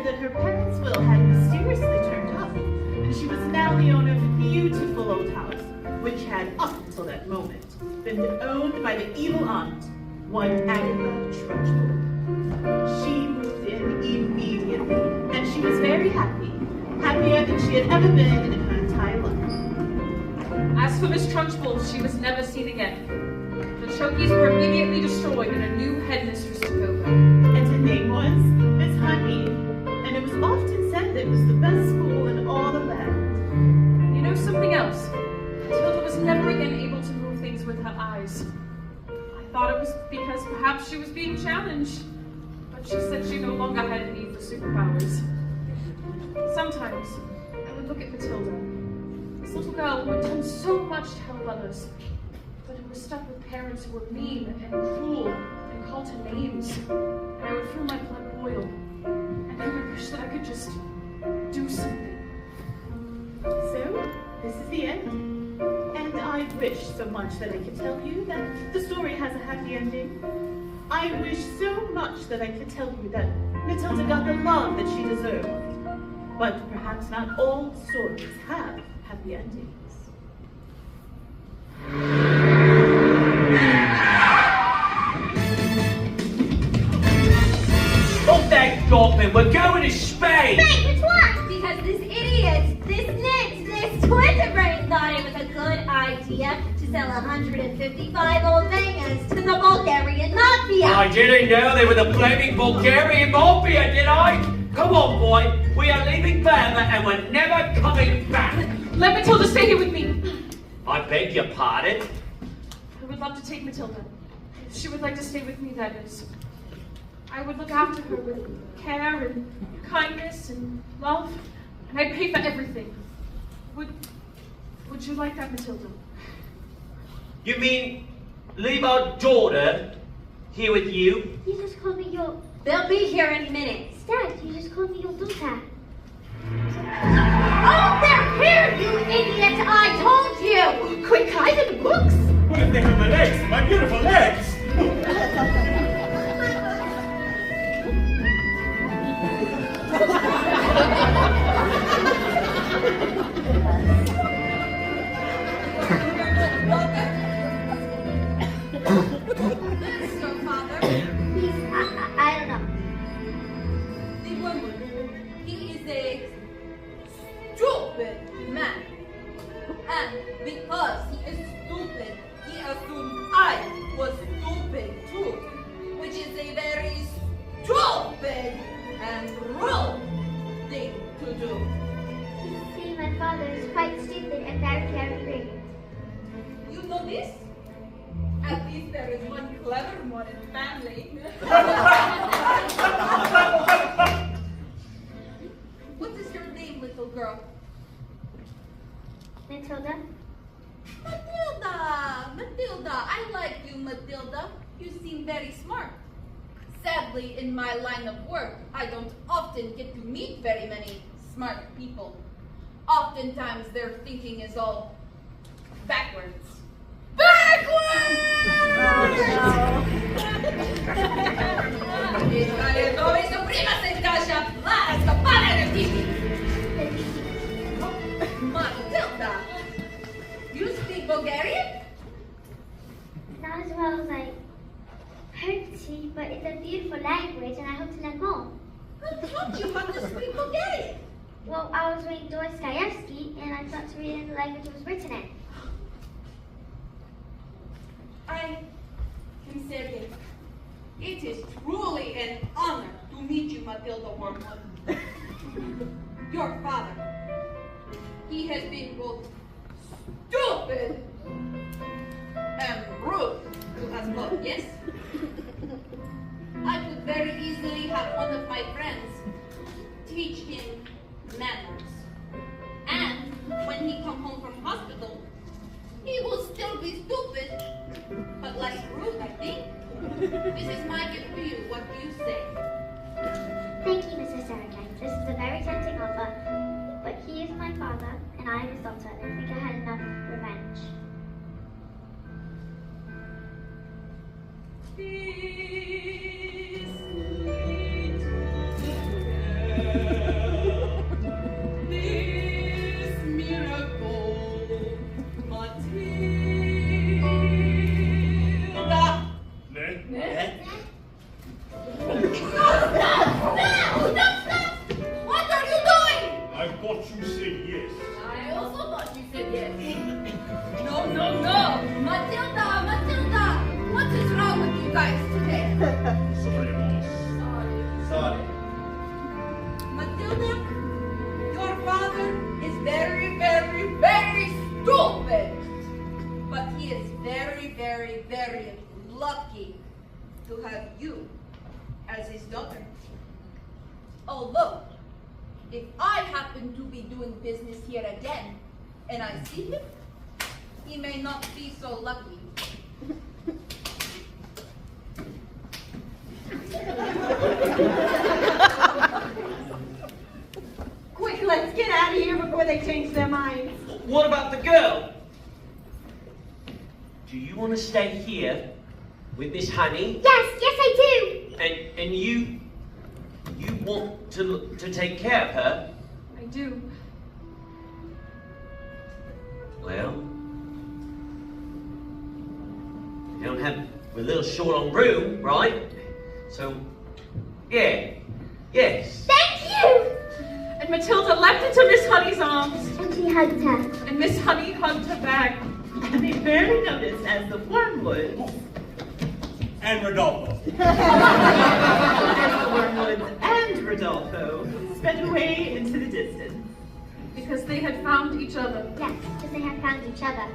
heard that her parents' will had mysteriously turned up, and she was now the owner of a beautiful old house, which had, up until that moment, been owned by the evil aunt, one Agatha Trunchbull. She moved in immediately, and she was very happy, happier than she had ever been in her entire life. As for Miss Trunchbull, she was never seen again. The Chokies were immediately destroyed and a new headmistress took over. And her name was Miss Honey, and it was often said that it was the best school in all the land. You know something else? Matilda was never again able to move things with her eyes. I thought it was because perhaps she was being challenged, but she said she no longer had a need for superpowers. Sometimes I would look at Matilda, this little girl who had done so much to help others, but who was stuck with parents who were mean and cruel and called her names, and I would feel my blood boil, and I would wish that I could just do something. So, this is the end. And I wish so much that I could tell you that the story has a happy ending. I wish so much that I could tell you that Matilda got the love that she deserved. But perhaps not all stories have happy endings. Stop that gawping, we're going to Spain! Spain, which one? Because this idiot, this nit, this Twitterbrain thought it was a good idea to sell 155 old bangers to the Bulgarian mafia. I didn't know they were the flaming Bulgarian mafia, did I? Come on, boy. We are leaving Burma and we're never coming back. Let Matilda stay here with me. I beg your pardon? I would love to take Matilda. If she would like to stay with me, that is. I would look after her with care and kindness and love, and I'd pay for everything. Would you like that, Matilda? You mean leave our daughter here with you? You just called me your... They'll be here any minute. Dad, you just called me your daughter. Oh, they're here, you idiot! I told you! Quick, hide in the books! What if they have my legs? My beautiful legs! So, Father, Please, I don't know. the woman, he is a stupid man. And because he is stupid, he assumed I was stupid too, which is a very stupid and rude thing to do. You see, my father is quite stupid and very carefree. You know this? At least there is one clever one in the family. What is your name, little girl? Matilda? Matilda! Matilda! I like you, Matilda. You seem very smart. Sadly, in my line of work, I don't often get to meet very many smart people. Oftentimes, their thinking is all backwards. Matilda, you speak Bulgarian? Not as well as I hope to, but it's a beautiful language and I hope to learn more. Who taught you how to speak Bulgarian? Well, I was reading Dostoevsky and I thought to read in the language it was written in. I am Sergei. It is truly an honor to meet you, Matilda Wormwood. Your father. He has been both stupid and rude to us both, yes? I could very easily have one of my friends teach him manners. And when he come home from hospital, he will still be stupid, but less rude, I think. This is my gift to you. What do you say? Thank you, Mrs. Sergei. This is a very tempting offer, but he is my father and I am his daughter, and I think I had enough revenge. This little lucky to have you as his daughter. Although, if I happen to be doing business here again and I see him, he may not be so lucky. Quick, let's get out of here before they change their minds. What about the girl? Do you want to stay here with Miss Honey? Yes, I do. And you want to take care of her? I do. Well, we don't have, we're a little short on room, right? So, yeah, yes. Thank you. And Matilda leapt into Miss Honey's arms, And she hugged her. and Miss Honey hugged her back. And they barely noticed as the wormwoods, And Rodolfo. as the wormwoods and Rodolfo sped away into the distance. Because they had found each other. Yes, because they had found each other.